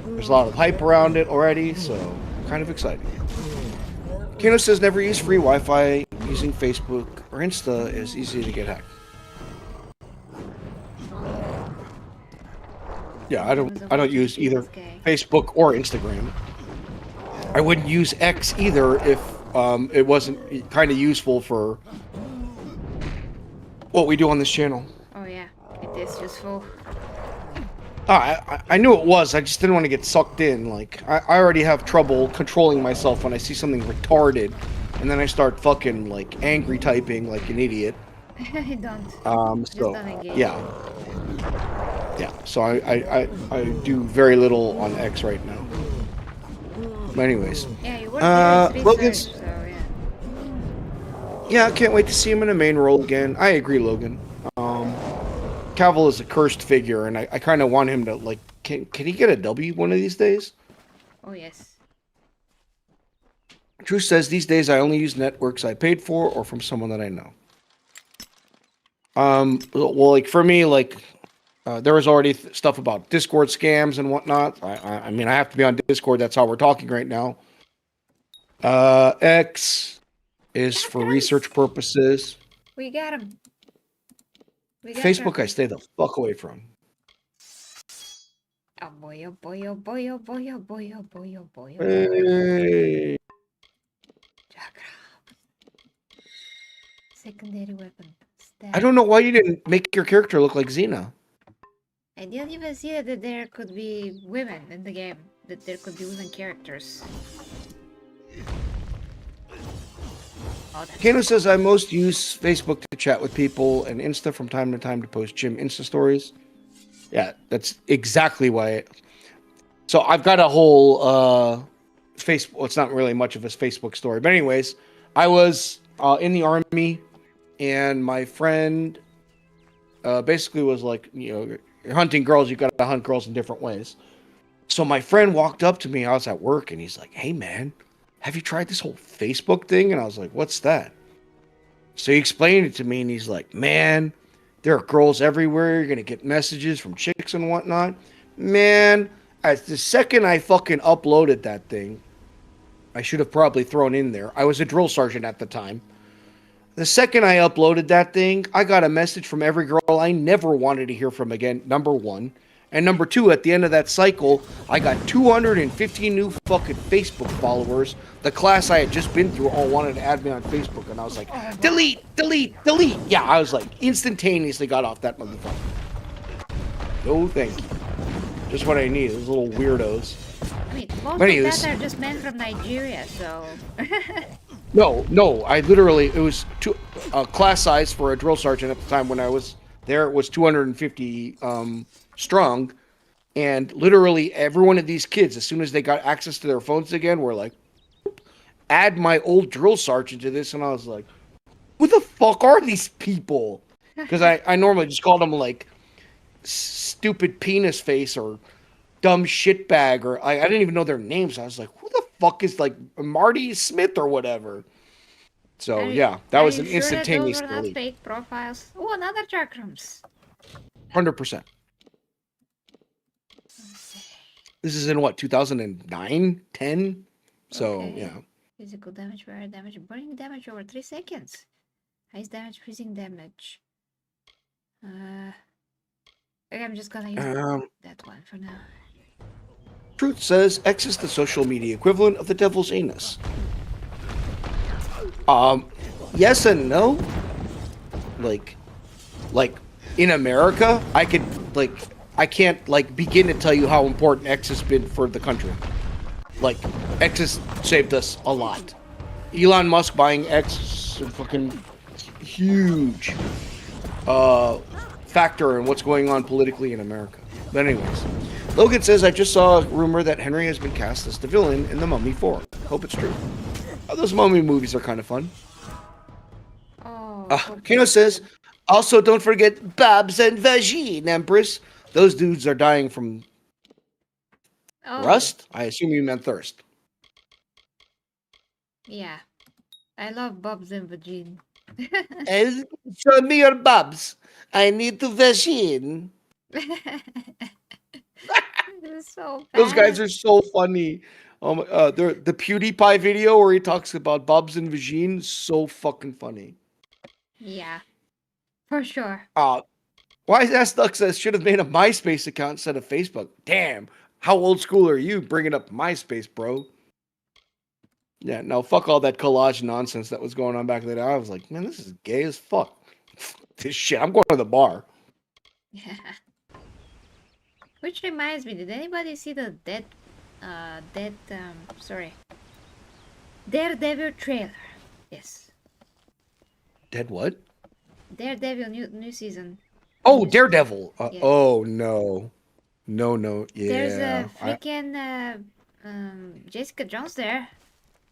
There's a lot of hype around it already, so kind of excited. Kano says never use free Wi-Fi. Using Facebook or Insta is easy to get hacked. Yeah, I don't use either Facebook or Instagram. I wouldn't use X either if it wasn't kind of useful for what we do on this channel. Oh yeah, it is useful. I knew it was. I just didn't want to get sucked in. Like I already have trouble controlling myself when I see something retarded, and then I start fucking like angry typing like an idiot. I don't. So yeah. So I do very little on X right now. But anyways, yeah, you work there as Logan's. research, so yeah. Yeah, I can't wait to see him in a main role again. I agree, Logan. Cavill is a cursed figure, and I kind of want him to, like, can he get a W one of these days? Oh, yes. True says, these days I only use networks I paid for or from someone that I know. Well, like, for me, like, there was already stuff about Discord scams and whatnot. I mean, I have to be on Discord. That's how we're talking right now. X is for research purposes. We got him. Facebook, I stay the fuck away from. Oh boy, oh boy, oh boy, oh boy, oh boy, oh boy, oh boy, oh boy. Hey. Secondary weapon. Stab. I don't know why you didn't make your character look like Xena. I didn't even see that there could be women in the game. That there could be women characters. Oh, Kano says I most use Facebook to chat with people and Insta from time to time to post gym Insta stories. Yeah, that's exactly why. So I've got a whole Facebook. Well, it's not really much of a Facebook story, but anyways, I was in the army, and my friend basically was like, you know, you're hunting girls. You got to hunt girls in different ways. So my friend walked up to me. I was at work, and he's like, "Hey, man, have you tried this whole Facebook thing?" And I was like, "What's that?" So he explained it to me, and he's like, "Man, there are girls everywhere. You're going to get messages from chicks and whatnot." Man, at the second I fucking uploaded that thing, I should have probably thrown in there. I was a drill sergeant at the time. The second I uploaded that thing, I got a message from every girl I never wanted to hear from again, number one. And number two, at the end of that cycle, I got 250 new fucking Facebook followers. The class I had just been through all wanted to add me on Facebook, and I was like, delete, delete, delete. Yeah, I was like, instantaneously got off that motherfucker. No thank you. Just what I need, those little weirdos. I mean, most But of anyways. that are just men from Nigeria, so... No, I literally, it was class size for a drill sergeant at the time when I was there. It was 250 strong. And literally every one of these kids, as soon as they got access to their phones again, were like, add my old drill sergeant to this. And I was like, who the fuck are these people? Because I normally just called them like stupid penis face or dumb shitbag, or I didn't even know their names. I was like, who the fuck is like Marty Smith or whatever? So yeah, that was an instantaneous That those were not delete. fake profiles? Oh, another chakrams. 100%. This is in what, 2009, 10? So Okay. yeah. Physical damage, fire damage, burning damage over 3 seconds. Ice damage, freezing damage. Okay, I'm just gonna use that one for now. Truth says X is the social media equivalent of the devil's anus. Yes and no. Like in America, I can't like begin to tell you how important X has been for the country. Like X has saved us a lot. Elon Musk buying X is a fucking huge factor in what's going on politically in America. But anyways, Logan says, I just saw a rumor that Henry has been cast as the villain in The Mummy 4. Hope it's true. Those Mummy movies are kind of fun. Oh, Kino says, also don't forget Babs and Vagine, Empress. Those dudes are dying from rust? I assume you meant thirst. Yeah. I love Bob's and Vagine. Show me your Babs. I need to Vagine. This is so bad. Those guys are so funny. The PewDiePie video where he talks about Bobs and Vagine, so fucking funny. Yeah. For sure. Why is Duck says should have made a MySpace account instead of Facebook? Damn, how old school are you bringing up MySpace, bro? Yeah, no, fuck all that collage nonsense that was going on back then. I was like, man, this is gay as fuck. This shit, I'm going to the bar. Yeah. Which reminds me, did anybody see the Daredevil trailer? Yes. Dead what? Daredevil new season. Oh, Daredevil. Yeah. Oh, no. No, yeah. There's a freaking Jessica Jones there.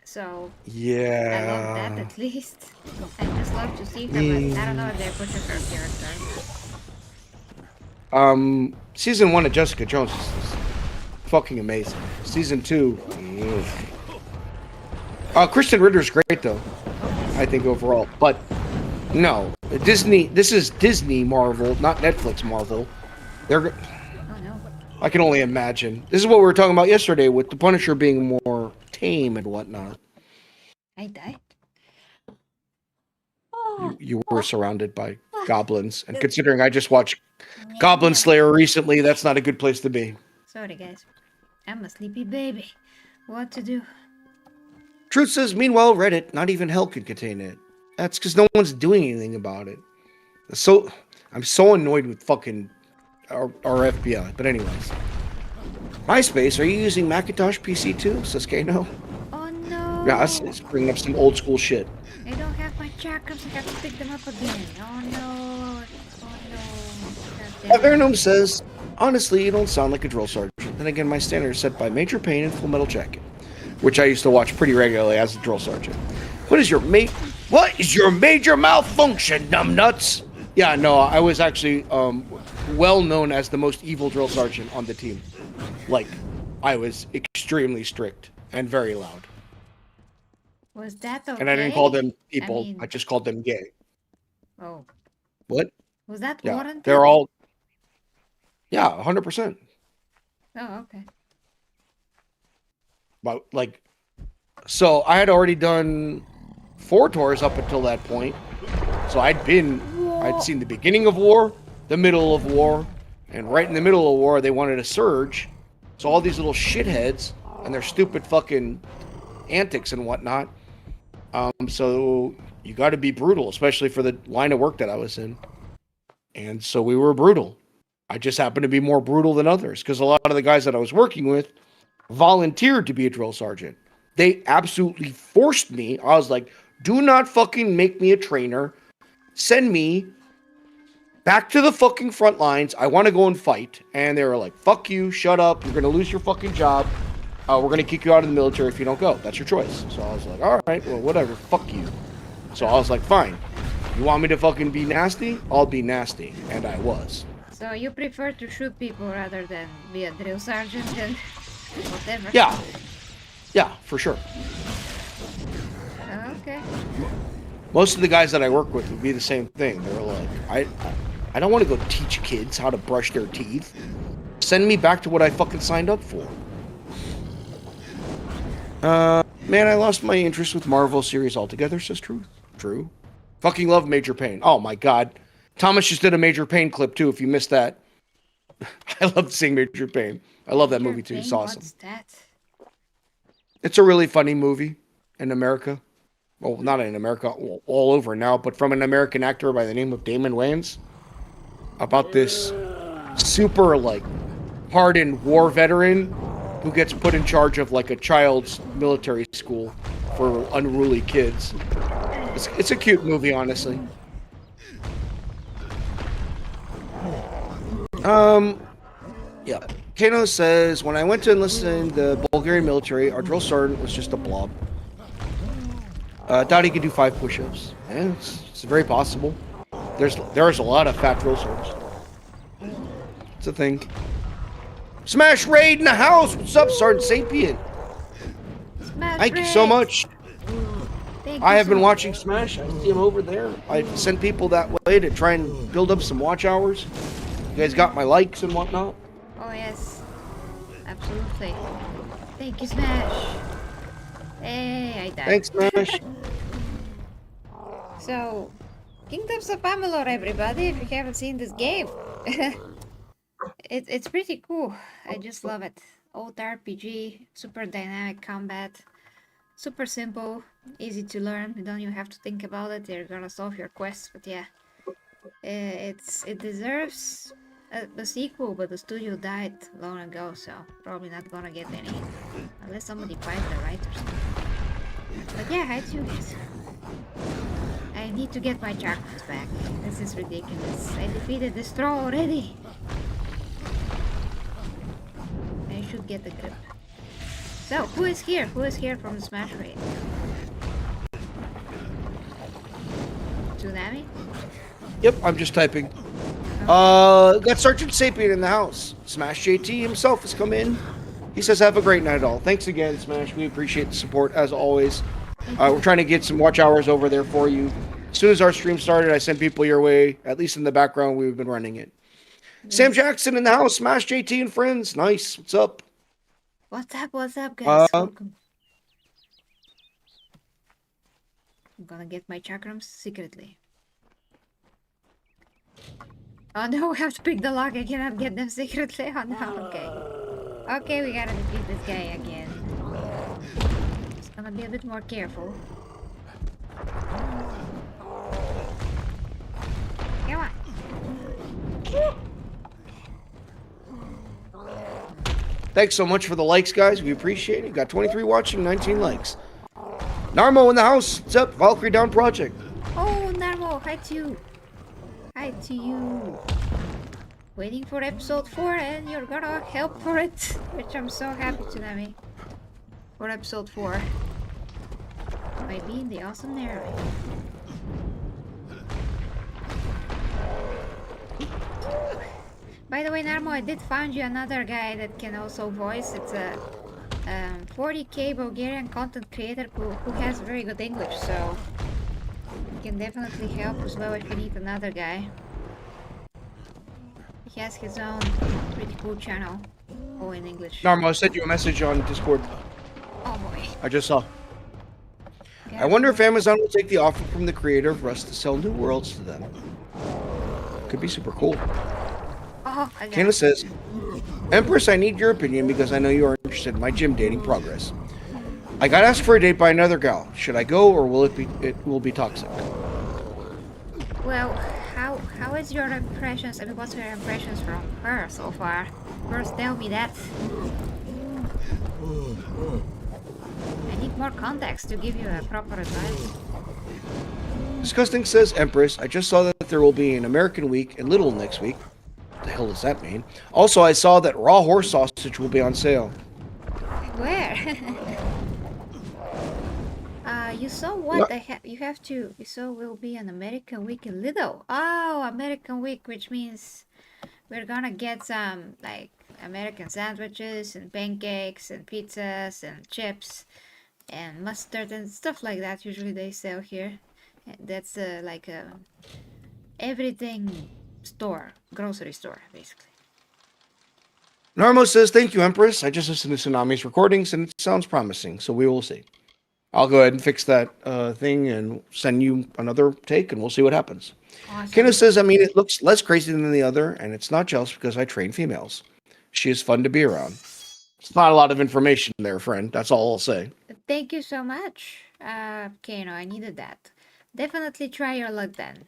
So Yeah. I love that at least. I just love to see her, but I don't know if they're pushing her character. Season 1 of Jessica Jones is fucking amazing. Season 2. Christian Ritter's great though. I think overall. But no. Disney, this is Disney Marvel, not Netflix Marvel. They're Oh no. I can only imagine. This is what we were talking about yesterday with the Punisher being more tame and whatnot. I died. You were surrounded by goblins, and considering I just watched Goblin Slayer recently, that's not a good place to be. Sorry guys. I'm a sleepy baby. What to do? Truth says, meanwhile, Reddit, not even hell can contain it. That's because no one's doing anything about it. So I'm so annoyed with fucking our FBI. But anyways, MySpace, are you using Macintosh PC too? Says Kano. Oh no. Yeah, it's bringing up some old school shit. I don't have my chakras. I have to pick them up again. Oh no. Oh no. Avernum says, honestly, you don't sound like a drill sergeant. Then again, my standard is set by Major Payne and Full Metal Jacket, which I used to watch pretty regularly as a drill sergeant. What is your major malfunction, numbnuts? Yeah, no, I was actually well known as the most evil drill sergeant on the team. Like, I was extremely strict and very loud. Was that okay? And I didn't call them people. I mean- I just called them gay. Oh. What? Was that Yeah, warranted? they're all. Yeah, 100%. Oh, okay. But like, so I had already done 4 tours up until that point, So I'd seen the beginning of war, the middle of war, and right in the middle of war, they wanted a surge. So all these little shitheads and their stupid fucking antics and whatnot. So you got to be brutal, especially for the line of work that I was in. And so we were brutal. I just happened to be more brutal than others because a lot of the guys that I was working with volunteered to be a drill sergeant. They absolutely forced me. I was like, do not fucking make me a trainer. Send me back to the fucking front lines. I want to go and fight. And they were like, fuck you, shut up. You're going to lose your fucking job. We're going to kick you out of the military if you don't go. That's your choice. So I was like, all right, well, whatever. Fuck you. So I was like, fine. You want me to fucking be nasty? I'll be nasty. And I was. So you prefer to shoot people rather than be a drill sergeant and whatever? Yeah. Yeah, for sure. Okay. Most of the guys that I work with would be the same thing. They were like, I don't want to go teach kids how to brush their teeth. Send me back to what I fucking signed up for. Man, I lost my interest with Marvel series altogether, says Truth. True. Fucking love Major Payne. Oh my god. Thomas just did a Major Payne clip too, if you missed that. I love seeing Major Payne. I love that movie too. It's awesome. What's that? It's a really funny movie in America. Well, not in America, all over now, but from an American actor by the name of Damon Wayans. About this super, like, hardened war veteran who gets put in charge of, like, a child's military school for unruly kids. It's a cute movie, honestly. Yeah. Kano says, when I went to enlist in the Bulgarian military, our drill sergeant was just a blob. Doubt he could do 5 push-ups. Yeah, it's very possible. There's a lot of fat drill sergeants. It's a thing. Smash Raid in the house! What's up, Sergeant Sapien? Thank you so much. I have been watching Smash. I see him over there. I sent people that way to try and build up some watch hours. You guys got my likes and whatnot. Oh yes, absolutely. Thank you, Smash. Hey, I died. Thanks, Smash. So, Kingdoms of Amalur, everybody, if you haven't seen this game. It's pretty cool. I just love it. Old RPG, super dynamic combat, super simple, easy to learn. You don't even have to think about it. You're gonna solve your quests, but yeah. It deserves a sequel, but the studio died long ago, so probably not gonna get any. Unless somebody buys the writers. But yeah, hi to you guys. I need to get my chakras back. This is ridiculous. I defeated this troll already. I should get the grip. So, who is here? Who is here from the Smash Raid? Tsunami? Yep, I'm just typing. Got Sergeant Sapien in the house. Smash JT himself has come in. He says, have a great night all. Thanks again, Smash. We appreciate the support, as always. We're trying to get some watch hours over there for you. As soon as our stream started, I sent people your way. At least in the background, we've been running it. Yes. Sam Jackson in the house. Smash JT and friends. Nice. What's up? What's up, guys? Welcome. I'm gonna get my chakrams secretly. Oh no, we have to pick the lock. I cannot get them secretly. Oh no, okay. Okay, we gotta defeat this guy again. Just gonna be a bit more careful. Come on. Thanks so much for the likes, guys. We appreciate it. Got 23 watching, 19 likes. Narmo in the house. What's up? Valkyrie Down Project. Oh, Narmo, hi to you. Hi to you. Waiting for episode 4 and you're gonna help for it. Which I'm so happy, Tsunami. For episode 4. Might be in the awesome narrative. By the way, Narmo, I did find you another guy that can also voice. It's a 40k Bulgarian content creator who has very good English, so he can definitely help as well if you need another guy. He has his own pretty cool channel, all in English. Narmo, I sent you a message on Discord. Oh boy. I just saw. I wonder if Amazon will take the offer from the creator of Rust to sell new worlds to them. Could be super cool. Oh, I got Kayla it. says, Empress, I need your opinion because I know you are interested in my gym dating progress. I got asked for a date by another gal. Should I go or will it will be toxic? Well, how is your impressions? I mean, what's your impressions from her so far? First, tell me that. I need more context to give you a proper advice. Disgusting says, Empress, I just saw that there will be an American week in Little next week. What the hell does that mean? Also, I saw that raw horse sausage will be on sale. Where? You saw what? You have to. You saw will be an American week in Lidl. Oh, American week, which means we're gonna get some like American sandwiches and pancakes and pizzas and chips and mustard and stuff like that. Usually they sell here. That's like a everything store, grocery store, basically. Narmo says, thank you, Empress. I just listened to Tsunami's recordings and it sounds promising, so we will see. I'll go ahead and fix that thing and send you another take and we'll see what happens. Awesome. Kenneth says, I mean, it looks less crazy than the other and it's not just because I train females. She is fun to be around. It's not a lot of information there, friend. That's all I'll say. Thank you so much, Kano. I needed that. Definitely try your luck then.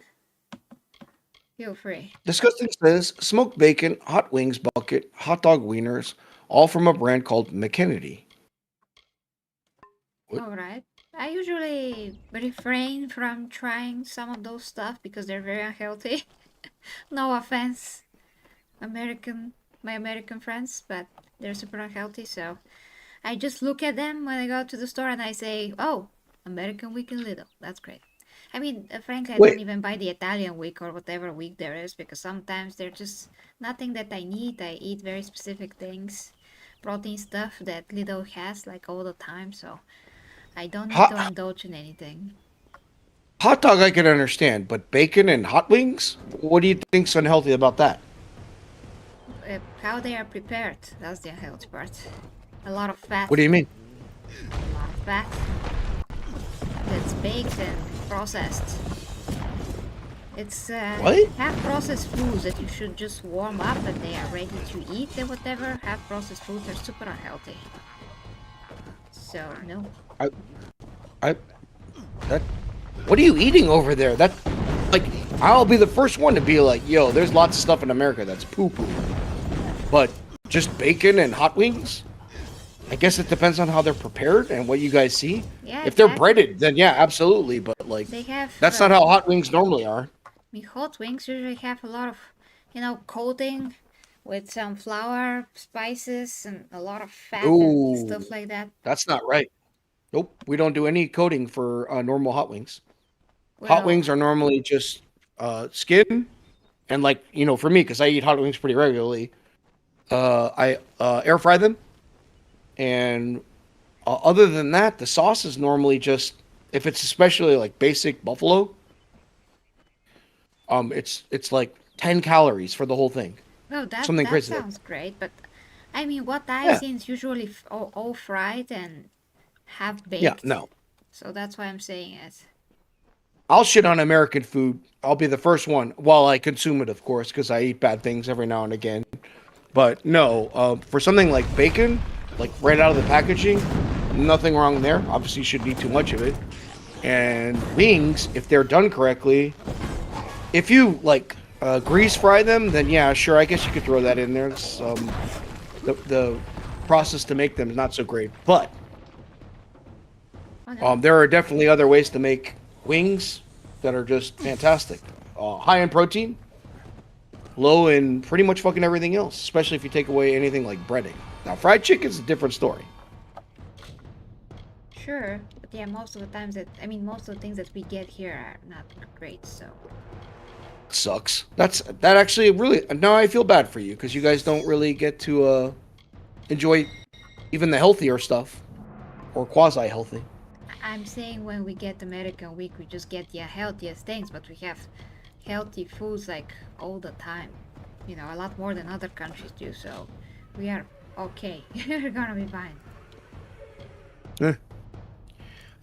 Feel free. Disgusting says, smoked bacon, hot wings bucket, hot dog wieners, all from a brand called McKennedy. What? Alright. I usually refrain from trying some of those stuff because they're very unhealthy. No offense, my American friends, but they're super unhealthy, so I just look at them when I go to the store and I say, oh, American week in Lidl. That's great. I mean, frankly, I don't even buy the Italian week or whatever week there is because sometimes they're just nothing that I need. I eat very specific things, protein stuff that Lidl has like all the time, so I don't need to indulge in anything. Hot dog I can understand, but bacon and hot wings? What do you think's unhealthy about that? How they are prepared, that's the unhealthy part. A lot of fat. What do you mean? A lot of fat that's baked and processed. It's What? half processed foods that you should just warm up and they are ready to eat and whatever. Half processed foods are super unhealthy. So no. What are you eating over there? That, like, I'll be the first one to be like, yo, there's lots of stuff in America that's poo-poo. But just bacon and hot wings? I guess it depends on how they're prepared and what you guys see. Yeah, if they're exactly. breaded, then yeah, absolutely. But like, They have that's not how hot wings normally are. I mean, hot wings usually have a lot of, coating with some flour, spices, and a lot of fat and stuff like that. That's not right. Nope, we don't do any coating for normal hot wings. Hot Well, wings are normally just skin, and like for me, because I eat hot wings pretty regularly, I air fry them, and other than that, the sauce is normally just if it's especially like basic buffalo, it's like 10 calories for the whole thing. Oh, that Something crazy. sounds great, but I mean, what I've seen is usually all fried and half baked. Yeah, no. So that's why I'm saying it. I'll shit on American food. I'll be the first one while I consume it, of course, because I eat bad things every now and again. But no, for something like bacon, like right out of the packaging, nothing wrong there. Obviously, you shouldn't eat too much of it. And wings, if they're done correctly, if you like grease fry them, then yeah, sure, I guess you could throw that in there. It's, the process to make them is not so great, but there are definitely other ways to make wings that are just fantastic. High in protein, low in pretty much fucking everything else, especially if you take away anything like breading. Now, fried chicken's a different story. Sure, but yeah, most of the things that we get here are not great, so. Sucks. That actually really, now I feel bad for you because you guys don't really get to enjoy even the healthier stuff or quasi-healthy. I'm saying when we get American week, we just get the healthiest things, but we have healthy foods like all the time. A lot more than other countries do, so we are okay. We're gonna be fine.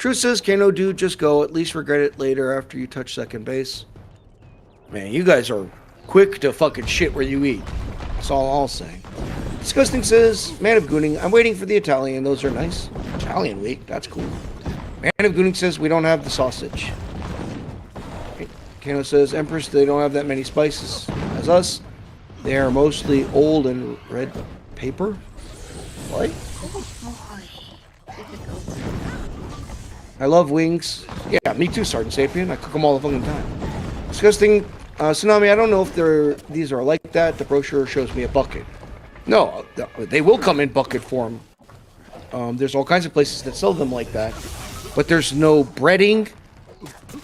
Truth says, Kano, dude, just go. At least regret it later after you touch second base. Man, you guys are quick to fucking shit where you eat. That's all I'll say. Disgusting says, Man of Gooning, I'm waiting for the Italian. Those are nice. Italian week, that's cool. Man of Gooning says, we don't have the sausage. Kano says, Empress, they don't have that many spices as us. They are mostly old and red paper. What? Difficult. I love wings. Yeah, me too, Sergeant Sapien. I cook them all the fucking time. Disgusting. Tsunami, I don't know if these are like that. The brochure shows me a bucket. No, they will come in bucket form. There's all kinds of places that sell them like that. But there's no breading,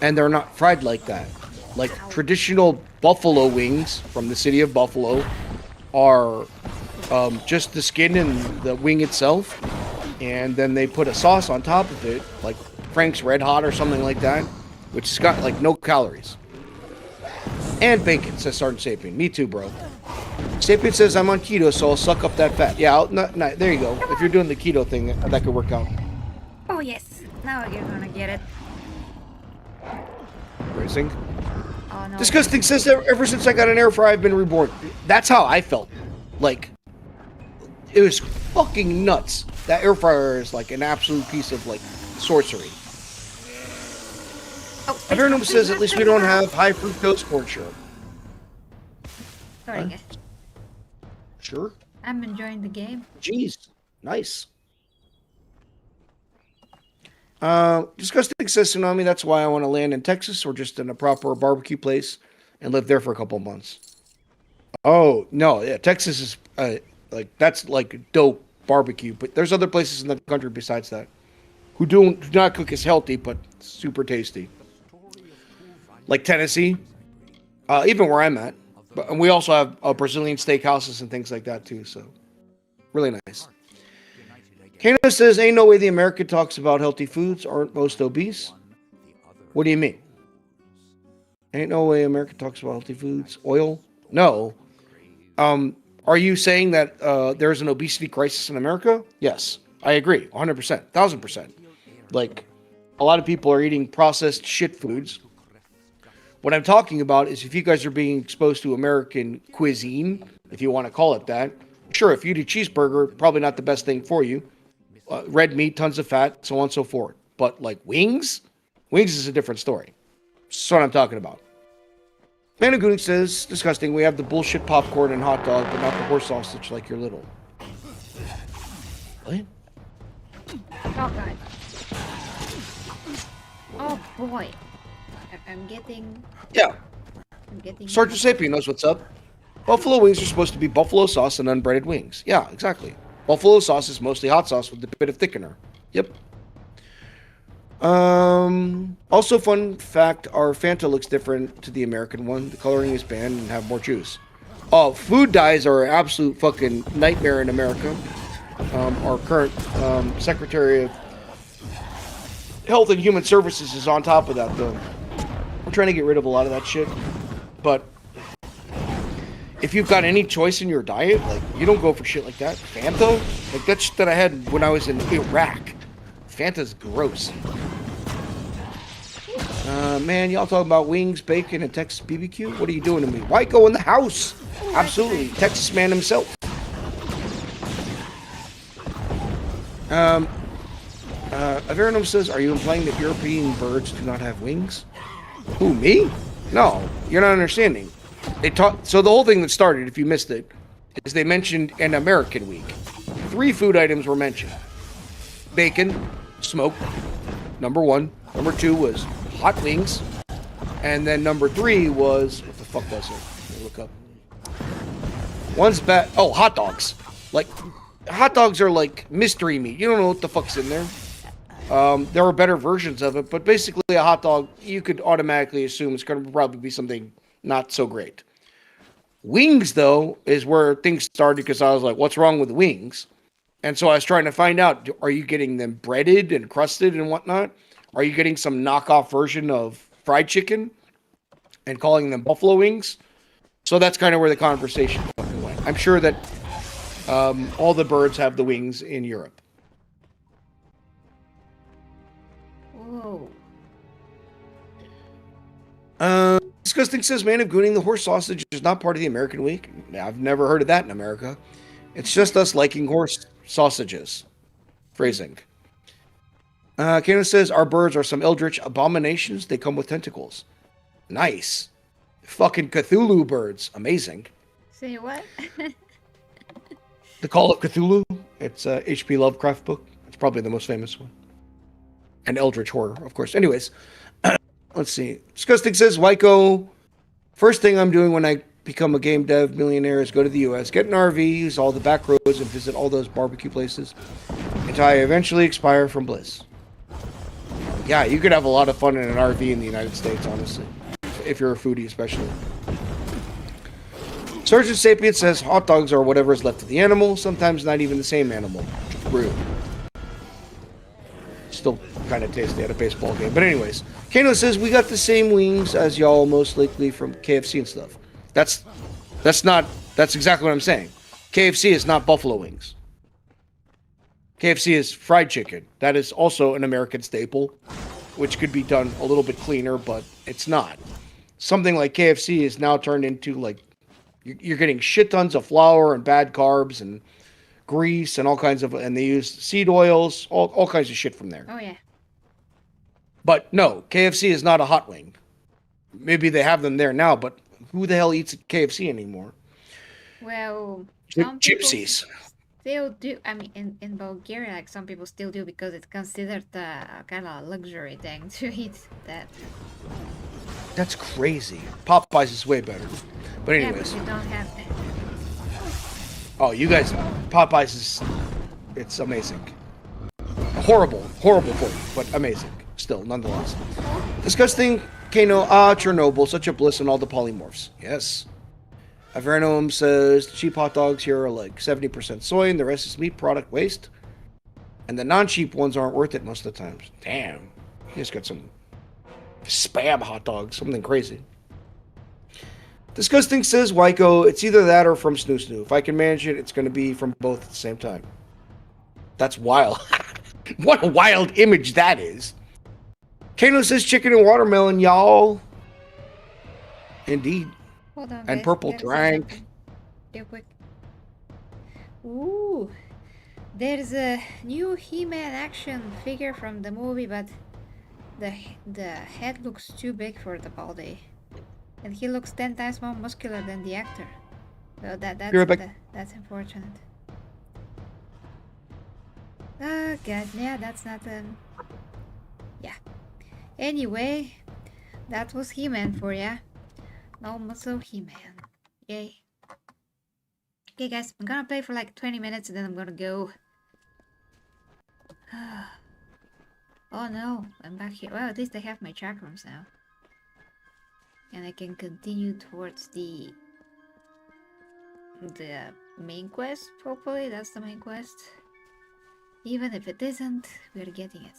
and they're not fried like that. Like traditional buffalo wings from the city of Buffalo are just the skin and the wing itself. And then they put a sauce on top of it, like Frank's Red Hot or something like that, which has got like no calories. And bacon, says Sergeant Sapien. Me too, bro. Sapien says I'm on keto, so I'll suck up that fat. Yeah, there you go. If you're doing the keto thing, that could work out. Oh yes, now you're gonna get it. Racing. Oh no. Disgusting says that ever since I got an air fryer, I've been reborn. That's how I felt. Like, it was fucking nuts. That air fryer is like an absolute piece of like sorcery. Oh, Everyone says at least we don't have high fructose corn syrup. Sorry, guys. Sure. I'm enjoying the game. Jeez. Nice. Disgusting says Tsunami, that's why I want to land in Texas or just in a proper barbecue place and live there for a couple months. Oh, no, yeah, Texas is like that's like dope barbecue, but there's other places in the country besides that who do not cook as healthy but super tasty. Like Tennessee, even where I'm at. And we also have Brazilian steakhouses and things like that too, so really nice. Kano says, ain't no way the American talks about healthy foods. Aren't most obese? What do you mean? Ain't no way America talks about healthy foods. Oil? No. Are you saying that there's an obesity crisis in America? Yes, I agree. 100%. 1,000%. Like, a lot of people are eating processed shit foods. What I'm talking about is if you guys are being exposed to American cuisine, if you want to call it that, sure, if you eat a cheeseburger, probably not the best thing for you. Red meat, tons of fat, so on and so forth. But like wings is a different story. That's what I'm talking about. Managoonic says, disgusting, we have the bullshit popcorn and hot dog, but not the horse sausage like you're little. What? Oh god. Oh boy. I'm getting... Yeah. I'm getting... Sergeant Sapien knows what's up. Buffalo wings are supposed to be buffalo sauce and unbreaded wings. Yeah, exactly. Buffalo sauce is mostly hot sauce with a bit of thickener. Yep. Also, fun fact, our Fanta looks different to the American one. The coloring is banned and have more juice. Oh, food dyes are an absolute fucking nightmare in America. Our current Secretary of Health and Human Services is on top of that, though. We're trying to get rid of a lot of that shit. But if you've got any choice in your diet, like, you don't go for shit like that. Fanta? Like, that shit that I had when I was in Iraq. Fanta's gross. Man, y'all talking about wings, bacon, and Texas BBQ? What are you doing to me? Why go in the house? Absolutely. Texas man himself. Avernum says, are you implying that European birds do not have wings? Who, me? No, you're not understanding. So the whole thing that started, if you missed it, is they mentioned an American week. 3 food items were mentioned. Bacon, smoked, number 1. Number 2 was hot wings. And then number 3 was, what the fuck was it? Let me look up. One's bad. Oh, hot dogs. Like, hot dogs are like mystery meat. You don't know what the fuck's in there. There are better versions of it, but basically a hot dog, you could automatically assume it's going to probably be something not so great. Wings, though, is where things started because I was like, what's wrong with wings? And so I was trying to find out, are you getting them breaded and crusted and whatnot? Are you getting some knockoff version of fried chicken and calling them buffalo wings? So that's kind of where the conversation went. I'm sure that all the birds have the wings in Europe. Disgusting says, man of gooning, the horse sausage is not part of the American week. I've never heard of that in America. It's just us liking horse sausages. Phrasing. Kano says, our birds are some eldritch abominations. They come with tentacles. Nice. Fucking Cthulhu birds. Amazing. Say what? The Call of Cthulhu. It's a H.P. Lovecraft book. It's probably the most famous one. And eldritch horror, of course. Anyways, let's see. Disgusting says, Wyko, first thing I'm doing when I become a game dev millionaire is go to the U.S., get an RV, use all the back roads, and visit all those barbecue places until I eventually expire from bliss. Yeah, you could have a lot of fun in an RV in the United States, honestly. If you're a foodie, especially. Sergeant Sapient says, hot dogs are whatever is left of the animal, sometimes not even the same animal. Rude. Still kind of tasty at a baseball game. But anyways, Kano says, we got the same wings as y'all, most likely from KFC and stuff. That's exactly what I'm saying. KFC is not buffalo wings. KFC is fried chicken. That is also an American staple, which could be done a little bit cleaner, but it's not. Something like KFC is now turned into, like, you're getting shit tons of flour and bad carbs and grease and all kinds of, and they use seed oils, all kinds of shit from there. Oh, yeah. But no, KFC is not a hot wing. Maybe they have them there now, but who the hell eats at KFC anymore? Well, some Gypsies. people still do. I mean, in Bulgaria, like, some people still do because it's considered a kind of luxury thing to eat that. That's crazy. Popeyes is way better. But Yeah, anyways. but you don't have that. Oh, you guys, Popeyes is, it's amazing. Horrible for you, but amazing. Still, nonetheless. Disgusting, Kano, Chernobyl, such a bliss in all the polymorphs. Yes. Avernum says, cheap hot dogs here are like 70% soy and the rest is meat product waste. And the non-cheap ones aren't worth it most of the times. Damn. You just got some spam hot dogs, something crazy. Disgusting says, Wyko, it's either that or from Snoo Snoo. If I can manage it, it's going to be from both at the same time. That's wild. What a wild image that is. Kano says, chicken and watermelon, y'all. Indeed. Hold on, And guys, purple gotta say drank. something real quick. Ooh, there's a new He-Man action figure from the movie, but the head looks too big for the body, and he looks 10 times more muscular than the actor. So that's unfortunate. Oh god, yeah, that's not yeah. Anyway, that was He-Man for ya. No muscle He-Man. Yay. Okay guys, I'm gonna play for like 20 minutes and then I'm gonna go. Oh no, I'm back here. Well, at least I have my chakrams now. And I can continue towards the main quest, hopefully. That's the main quest. Even if it isn't, we're getting it.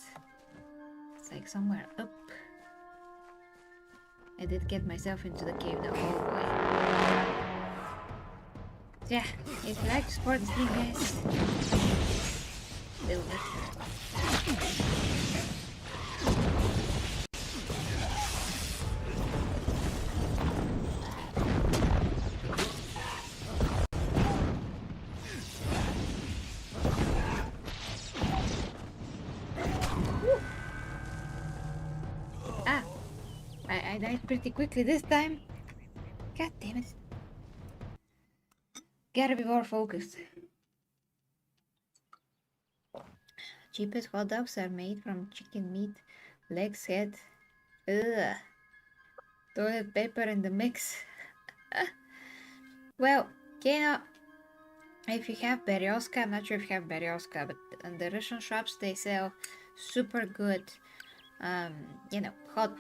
It's like somewhere up. I did get myself into the cave though. Oh boy. Yeah, if you like to support the stream, guys, do it. I died pretty quickly this time. God damn it. Gotta be more focused. Cheapest hot dogs are made from chicken meat, legs, head. Ugh. Toilet paper in the mix. Well, Kena, if you have Berezka, I'm not sure if you have Berezka, but in the Russian shops they sell super good, you know,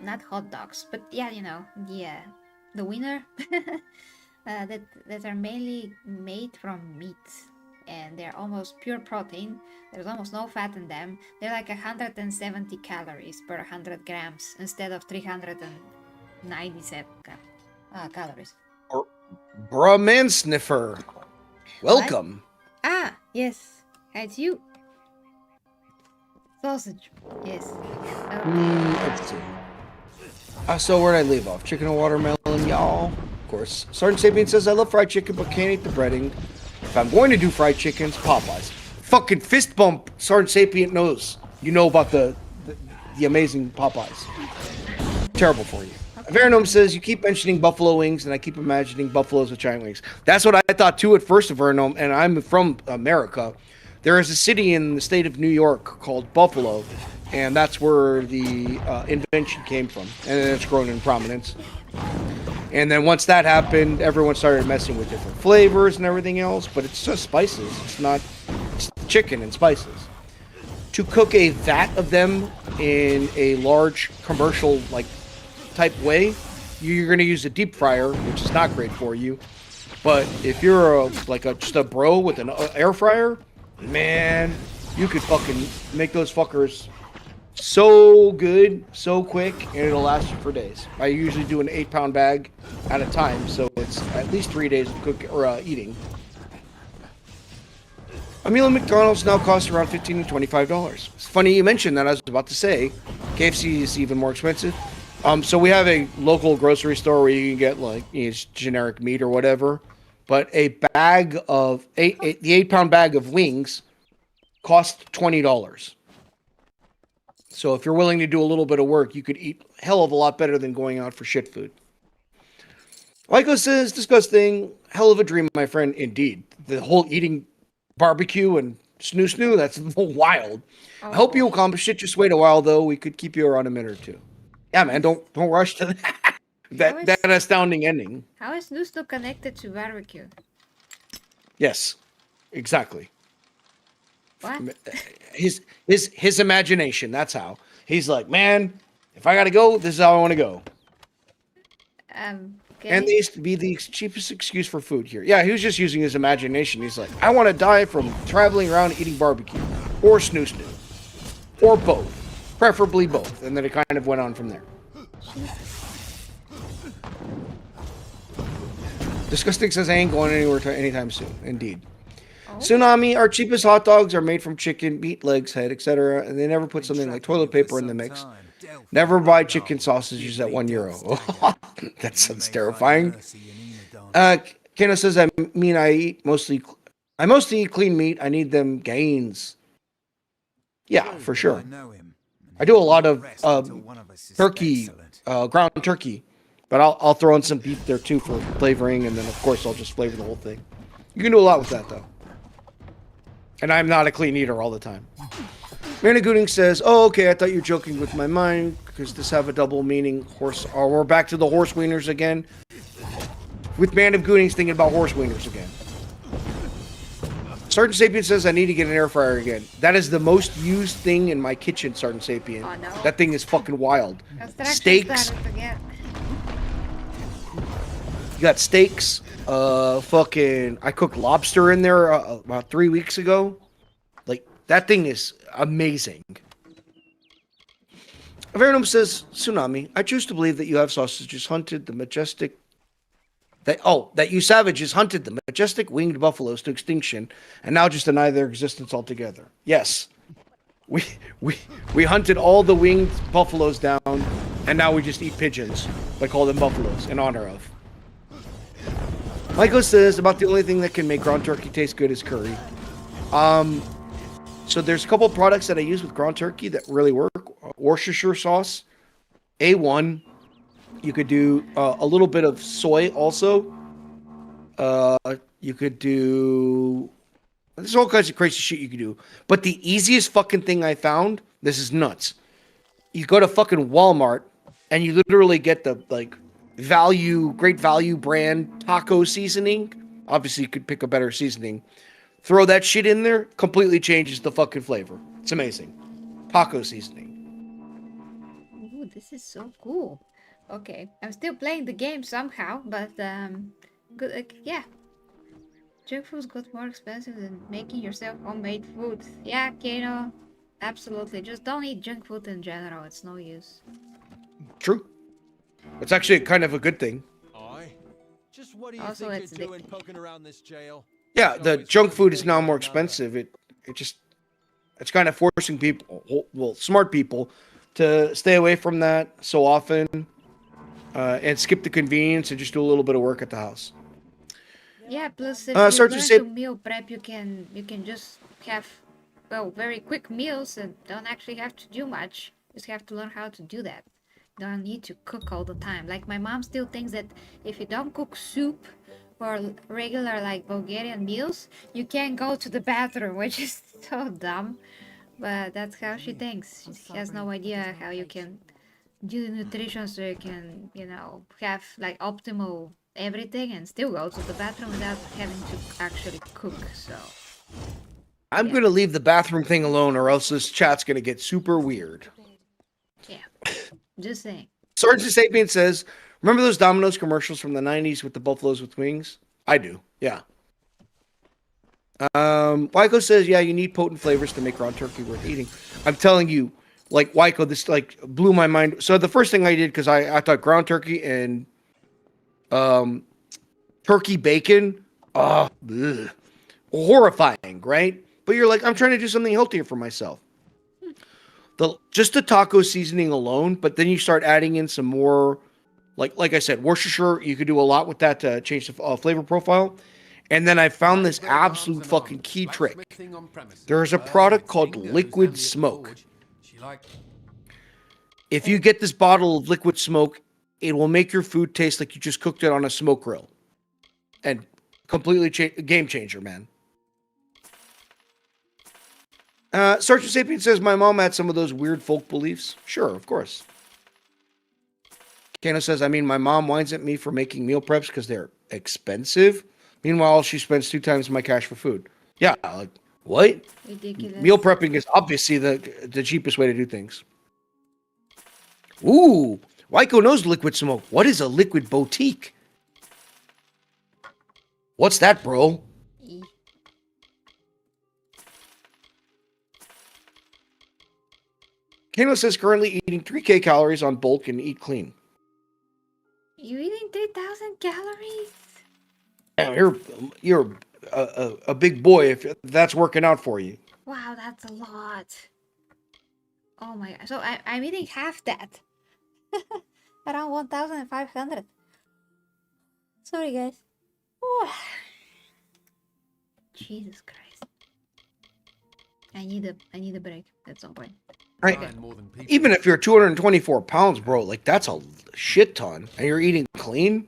not hot dogs, but yeah, you know, the winner that are mainly made from meat, and they're almost pure protein. There's almost no fat in them. They're like 170 calories per 100 grams instead of 397 calories. Brahman Sniffer, welcome. What? Ah, yes, it's you. Sausage, yes. Okay. Let's see. So where'd I leave off? Chicken and watermelon. y'all. Of course. Sergeant Sapien says, I love fried chicken, but can't eat the breading. If I'm going to do fried chickens, Popeyes. Fucking fist bump, Sergeant Sapien knows. You know about the amazing Popeyes. Terrible for you. Veronome says, you keep mentioning buffalo wings, and I keep imagining buffaloes with giant wings. That's what I thought too at first of Veronome, and I'm from America. There is a city in the state of New York called Buffalo, and that's where the invention came from. And then it's grown in prominence. And then once that happened, everyone started messing with different flavors and everything else, but it's just spices. It's chicken and spices. To cook a vat of them in a large commercial type way, you're going to use a deep fryer, which is not great for you. But if you're just a bro with an air fryer, man, you could fucking make those fuckers so good, so quick, and it'll last you for days. I usually do an 8-pound bag at a time, so it's at least 3 days of eating. A meal at McDonald's now costs around $15 to $25. It's funny you mentioned that. I was about to say, KFC is even more expensive. So we have a local grocery store where you can get generic meat or whatever, but a bag of the 8-pound bag of wings costs $20. So if you're willing to do a little bit of work, you could eat a hell of a lot better than going out for shit food. Lyco says, disgusting, hell of a dream, my friend. Indeed. The whole eating barbecue and snoo, that's wild. I hope you accomplish it. Just wait a while, though. We could keep you around a minute or two. Yeah, man, don't rush to that astounding ending. How is snoo connected to barbecue? Yes, exactly. What? His imagination, that's how. He's like, man, if I gotta go, this is how I want to go. Okay. And they used to be the cheapest excuse for food here. Yeah, he was just using his imagination. He's like, I want to die from traveling around eating barbecue. Or snoo. Or both. Preferably both. And then it kind of went on from there. Disgusting says I ain't going anywhere anytime soon. Indeed. Tsunami, our cheapest hot dogs are made from chicken, meat, legs, head, etc. And they never put something like toilet paper in the mix. Never buy chicken sausages at €1. That sounds terrifying. Keno says, I mostly eat clean meat. I need them gains. Yeah, for sure. I do a lot of turkey, ground turkey. But I'll throw in some beef there too for flavoring. And then, of course, I'll just flavor the whole thing. You can do a lot with that, though. And I'm not a clean eater all the time. Managooning says, oh, okay, I thought you were joking with my mind, because this have a double meaning. We're back to the horse wieners again. With Man of Goonings thinking about horse wieners again. Sergeant Sapien says, I need to get an air fryer again. That is the most used thing in my kitchen, Sergeant Sapien. Oh, no. That thing is fucking wild. Steaks. You got steaks. I cooked lobster in there about 3 weeks ago. That thing is amazing. Veronome says, Tsunami, I choose to believe that you have sausages hunted the majestic... that you savages hunted the majestic winged buffaloes to extinction and now just deny their existence altogether. Yes. We hunted all the winged buffaloes down and now we just eat pigeons, but call them buffaloes in honor of. Michael says, about the only thing that can make ground turkey taste good is curry. So there's a couple products that I use with ground turkey that really work. Worcestershire sauce, A1. You could do a little bit of soy also. You could do... There's all kinds of crazy shit you could do. But the easiest fucking thing I found, this is nuts. You go to fucking Walmart and you literally get the great value brand taco seasoning. Obviously you could pick a better seasoning. Throw that shit in there, completely changes the fucking flavor. It's amazing. Taco seasoning. Ooh, this is so cool. Okay, I'm still playing the game somehow, but good. Yeah, junk food's got more expensive than making yourself homemade food. Yeah, Kano, absolutely. Just don't eat junk food in general. It's no use. True. It's actually kind of a good thing. Just what do you Also, think it's you're doing addicting. poking around this jail? Yeah, the junk food is now more expensive. It's kind of forcing people, well, smart people, to stay away from that so often. and skip the convenience and just do a little bit of work at the house. Yeah, plus if you Sergeant learn Sap- to meal prep, you can just have, well, very quick meals and don't actually have to do much. Just have to learn how to do that. Don't need to cook all the time. Like my mom still thinks that if you don't cook soup or regular like Bulgarian meals, you can't go to the bathroom, which is so dumb. But that's how she thinks. She has no idea how you can do nutrition so you can, have like optimal everything and still go to the bathroom without having to actually cook. So I'm yeah. gonna leave the bathroom thing alone, or else this chat's gonna get super weird. Yeah, just saying. Sergeant Sapien says, "Remember those Domino's commercials from the '90s with the buffaloes with wings?" I do. Yeah. Wyko says, "Yeah, you need potent flavors to make ground turkey worth eating." I'm telling you, like Wyko, this like blew my mind. So the first thing I did, because I thought ground turkey and turkey bacon, horrifying, right? But you're like, I'm trying to do something healthier for myself. Just the taco seasoning alone, but then you start adding in some more, like I said, Worcestershire. You could do a lot with that to change the flavor profile. And then I found this absolute fucking key trick. There is a product called Liquid Smoke. If you get this bottle of Liquid Smoke, it will make your food taste like you just cooked it on a smoke grill. And completely game changer, man. Sergeant Sapien says, my mom had some of those weird folk beliefs. Sure, of course. Kano says, I mean, my mom whines at me for making meal preps because they're expensive. Meanwhile, she spends 2 times my cash for food. Yeah, like, what? Ridiculous. Meal prepping is obviously the cheapest way to do things. Ooh, Wyko knows Liquid Smoke. What is a liquid boutique? What's that, bro? Kano says currently eating 3K calories on bulk and eat clean. You eating 3,000 calories? Damn, you're a big boy if that's working out for you. Wow, that's a lot. Oh my god. So I'm eating half that. Around 1,500. Sorry, guys. Oh. Jesus Christ. I need a break at some point. Right. Even if you're 224 pounds, bro, like that's a shit ton, and you're eating clean.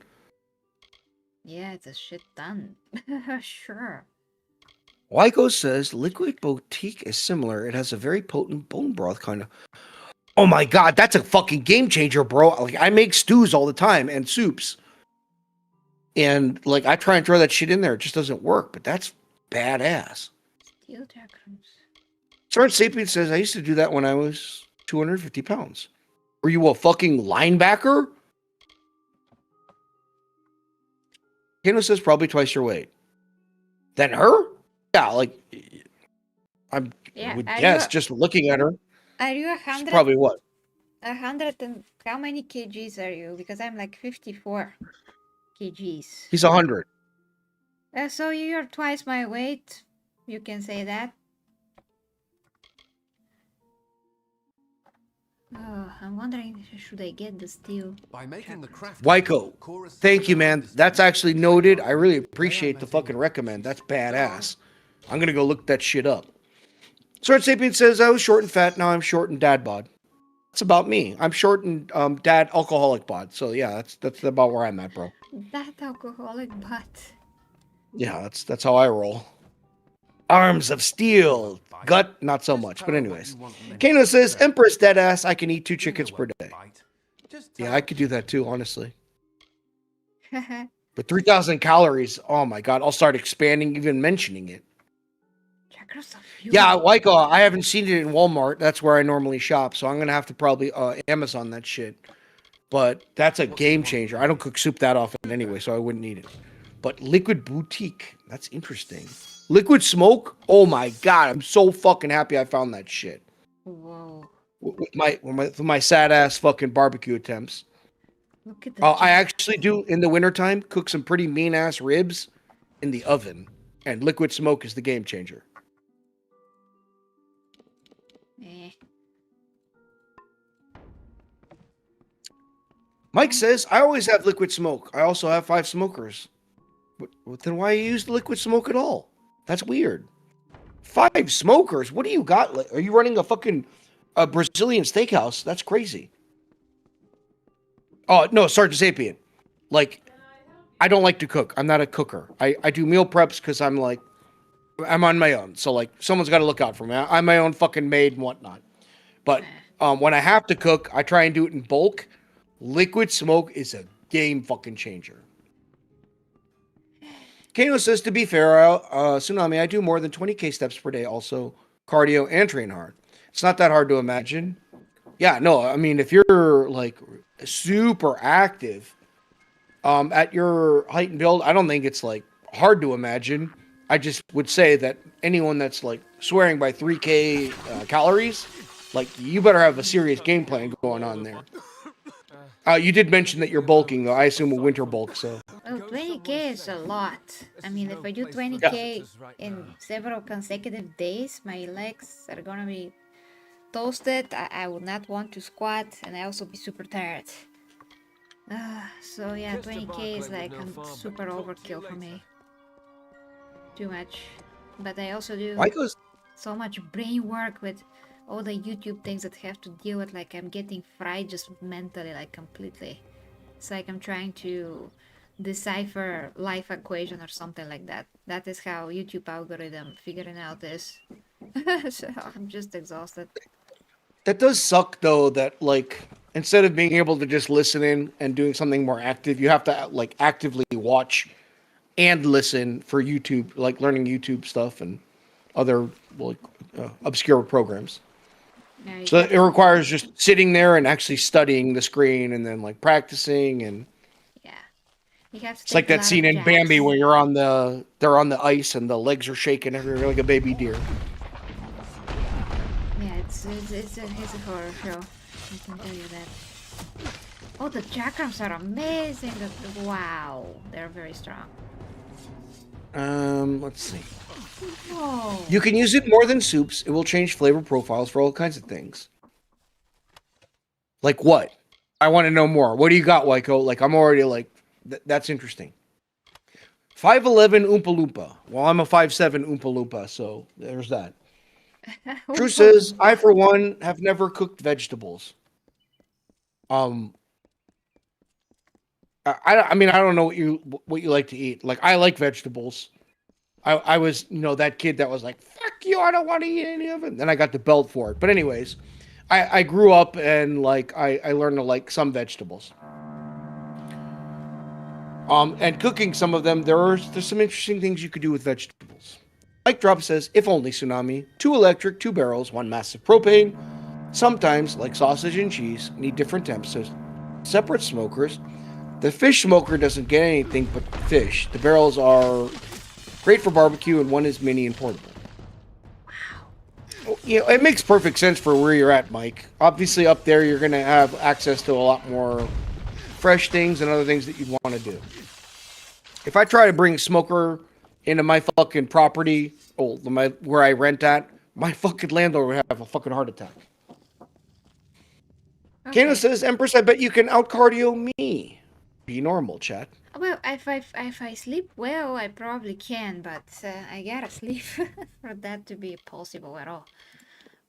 Yeah, it's a shit ton. Sure. Wyko says Liquid Boutique is similar. It has a very potent bone broth kind of. Oh my god, that's a fucking game changer, bro. Like I make stews all the time and soups. And like I try and throw that shit in there, it just doesn't work, but that's badass. Steel jackrooms. Sergeant Sapien says I used to do that when I was 250 pounds. Were you a fucking linebacker? Kano says probably twice your weight. Than her? Yeah, like would guess just looking at her. Are you She's probably what? 100 and how many kgs are you? Because I'm like 54 kgs. He's 100. So you're twice my weight. You can say that. Oh, I'm wondering, should I get the steel? By making the craft Wyko, thank you, man. That's actually noted. I really appreciate the fucking recommend. That's badass. I'm gonna go look that shit up. Sergeant Sapien says I was short and fat. Now I'm short and dad bod. That's about me. I'm short and dad alcoholic bod. So yeah, that's about where I'm at, bro. That alcoholic butt. Yeah, that's how I roll. Arms of steel. Gut, not so much. But anyways. Kano says, Empress deadass, I can eat 2 chickens per day. Yeah, I could do that too, honestly. But 3,000 calories, oh my god, I'll start expanding, even mentioning it. Yeah, Wyko, I haven't seen it in Walmart. That's where I normally shop. So I'm going to have to probably Amazon that shit. But that's a game changer. I don't cook soup that often anyway, so I wouldn't need it. But Liquid Boutique, that's interesting. Liquid Smoke, oh my god, I'm so fucking happy I found that shit. Whoa. With my sad ass fucking barbecue attempts. Look at that. I actually do in the wintertime cook some pretty mean ass ribs in the oven. And Liquid Smoke is the game changer. Mike says, I always have liquid smoke. I also have 5 smokers. Then why you use liquid smoke at all? That's weird. 5 smokers? What do you got? Are you running a Brazilian steakhouse? That's crazy. Oh, no, Sergeant Sapien. Like, I don't like to cook. I'm not a cooker. I do meal preps because I'm on my own. So, like, someone's got to look out for me. I'm my own fucking maid and whatnot. But when I have to cook, I try and do it in bulk. Liquid smoke is a game fucking changer. Kano says, to be fair, Tsunami, I do more than 20K steps per day, also cardio and train hard. It's not that hard to imagine. Yeah, no, I mean, if you're like super active at your height and build, I don't think it's like hard to imagine. I just would say that anyone that's like swearing by 3K calories, like you better have a serious game plan going on there. You did mention that you're bulking, though. I assume a winter bulk, so. Well, 20K is a lot. I mean, if I do 20K in several consecutive days, my legs are gonna be toasted. I would not want to squat, and I also be super tired. So yeah, 20K is like a super overkill for me. Too much. But I also do so much brain work with all the YouTube things that have to deal with, like I'm getting fried just mentally, like completely. It's like I'm trying to decipher life equation or something like that. That is how YouTube algorithm figuring out this. So I'm just exhausted. That does suck though, that like instead of being able to just listen in and doing something more active, you have to like actively watch and listen for YouTube, like learning YouTube stuff and other like obscure programs. Yeah, So it requires just sitting there and actually studying the screen and then like practicing and yeah. You have to it's like that scene in Bambi where they're on the ice and the legs are shaking everywhere like a baby deer. Yeah, it's a horror show. I can tell you that. Oh, the chakrams are amazing. Wow, they're very strong. Let's see. Oh. You can use it more than soups. It will change flavor profiles for all kinds of things. Like what? I want to know more. What do you got, Waiko? Like I'm already like that's interesting. 5'11" Oompa Loompa. Well, I'm a 5'7" Oompa Loompa, so there's that. Drew says, I for one have never cooked vegetables. I mean I don't know what you like to eat. Like I like vegetables. I was that kid that was like fuck you, I don't want to eat any of it. Then I got the belt for it. But anyways, I grew up and like I learned to like some vegetables. And cooking some of them, there's some interesting things you could do with vegetables. Mike Drop says, if only Tsunami, 2 electric, 2 barrels, 1 massive propane. Sometimes, like sausage and cheese, need different temps, so separate smokers. The fish smoker doesn't get anything but fish. The barrels are great for barbecue, and one is mini and portable. Wow. It makes perfect sense for where you're at, Mike. Obviously, up there, you're going to have access to a lot more fresh things and other things that you'd want to do. If I try to bring a smoker into my fucking property, where I rent at, my fucking landlord would have a fucking heart attack. Okay. Kano says, Empress, I bet you can out cardio me. Be normal, chat. Well, if I sleep well, I probably can, but I gotta sleep for that to be possible at all.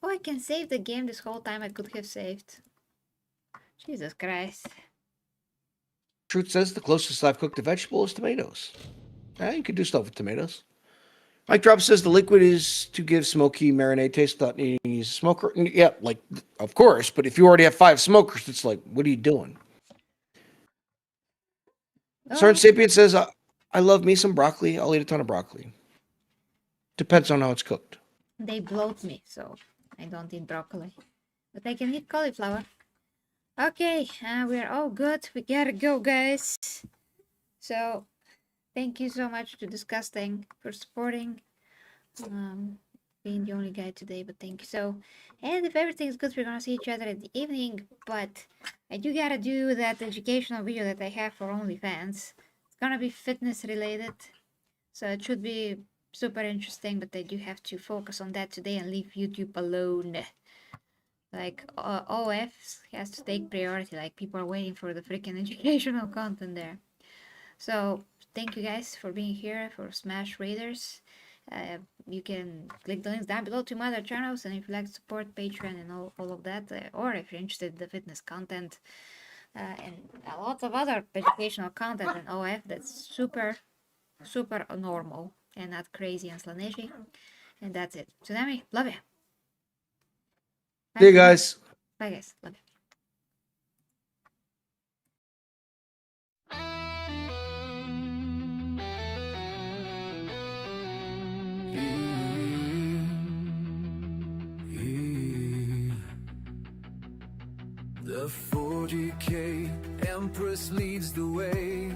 Oh, I can save the game this whole time I could have saved. Jesus Christ. Truth says the closest I've cooked a vegetable is tomatoes. You could do stuff with tomatoes. Mike Drop says the liquid is to give smoky marinade taste without needing to use a smoker. Yeah, like, of course, but if you already have 5 smokers, it's like, what are you doing? Sergeant Sapien says, I love me some broccoli. I'll eat a ton of broccoli. Depends on how it's cooked. They bloat me, so I don't eat broccoli. But I can eat cauliflower. Okay, we're all good. We gotta go, guys. So, thank you so much to Disgusting for supporting. Being the only guy today, but thank you. So, and if everything's good, we're gonna see each other in the evening. But I do gotta do that educational video that I have for OnlyFans. It's gonna be fitness related, so it should be super interesting. But I do have to focus on that today and leave YouTube alone. Like OF has to take priority. Like people are waiting for the freaking educational content there. So thank you guys for being here for Smash Raiders. You can click the links down below to my other channels, and if you like to support Patreon and all of that, or if you're interested in the fitness content and a lot of other educational content in OF that's super normal and not crazy and slaneshi. And that's it. Tsunami, love you. See you guys. Bye guys, love you. The 40k Empress leads the way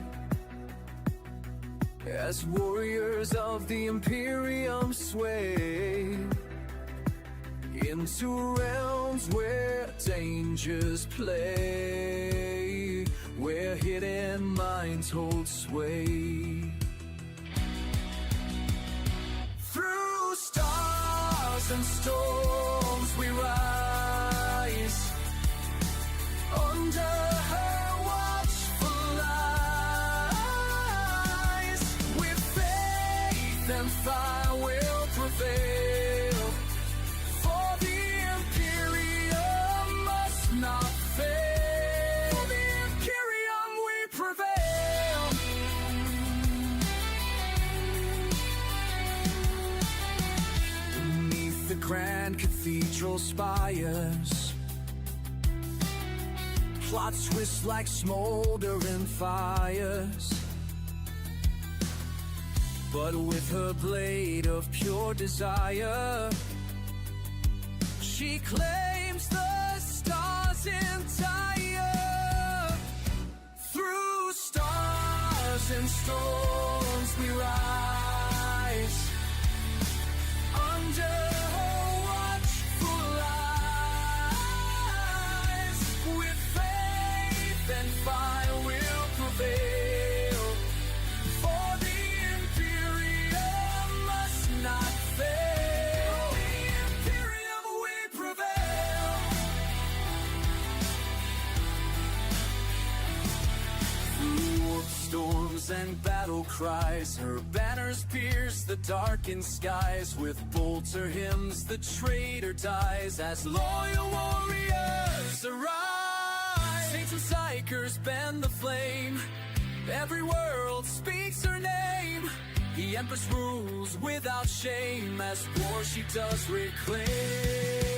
as warriors of the imperium sway into realms where dangers play, where hidden minds hold sway. Through stars and storms we rise, under her watchful eyes, with faith and fire will prevail, for the imperium must not fail. For the imperium we prevail. Beneath the grand cathedral spires, plots twist like smoldering fires, but with her blade of pure desire, she claims the stars entire. Through stars and storms we rise, under her watchful eyes, with faith and fire will prevail, for the imperium must not fail. For the imperium we prevail. Through warp storms and battle cries, her banners pierce the darkened skies. With bolter hymns the traitor dies, as loyal warriors arise. Saints and psychers bend the flame, every world speaks her name. The Empress rules without shame, as war she does reclaim.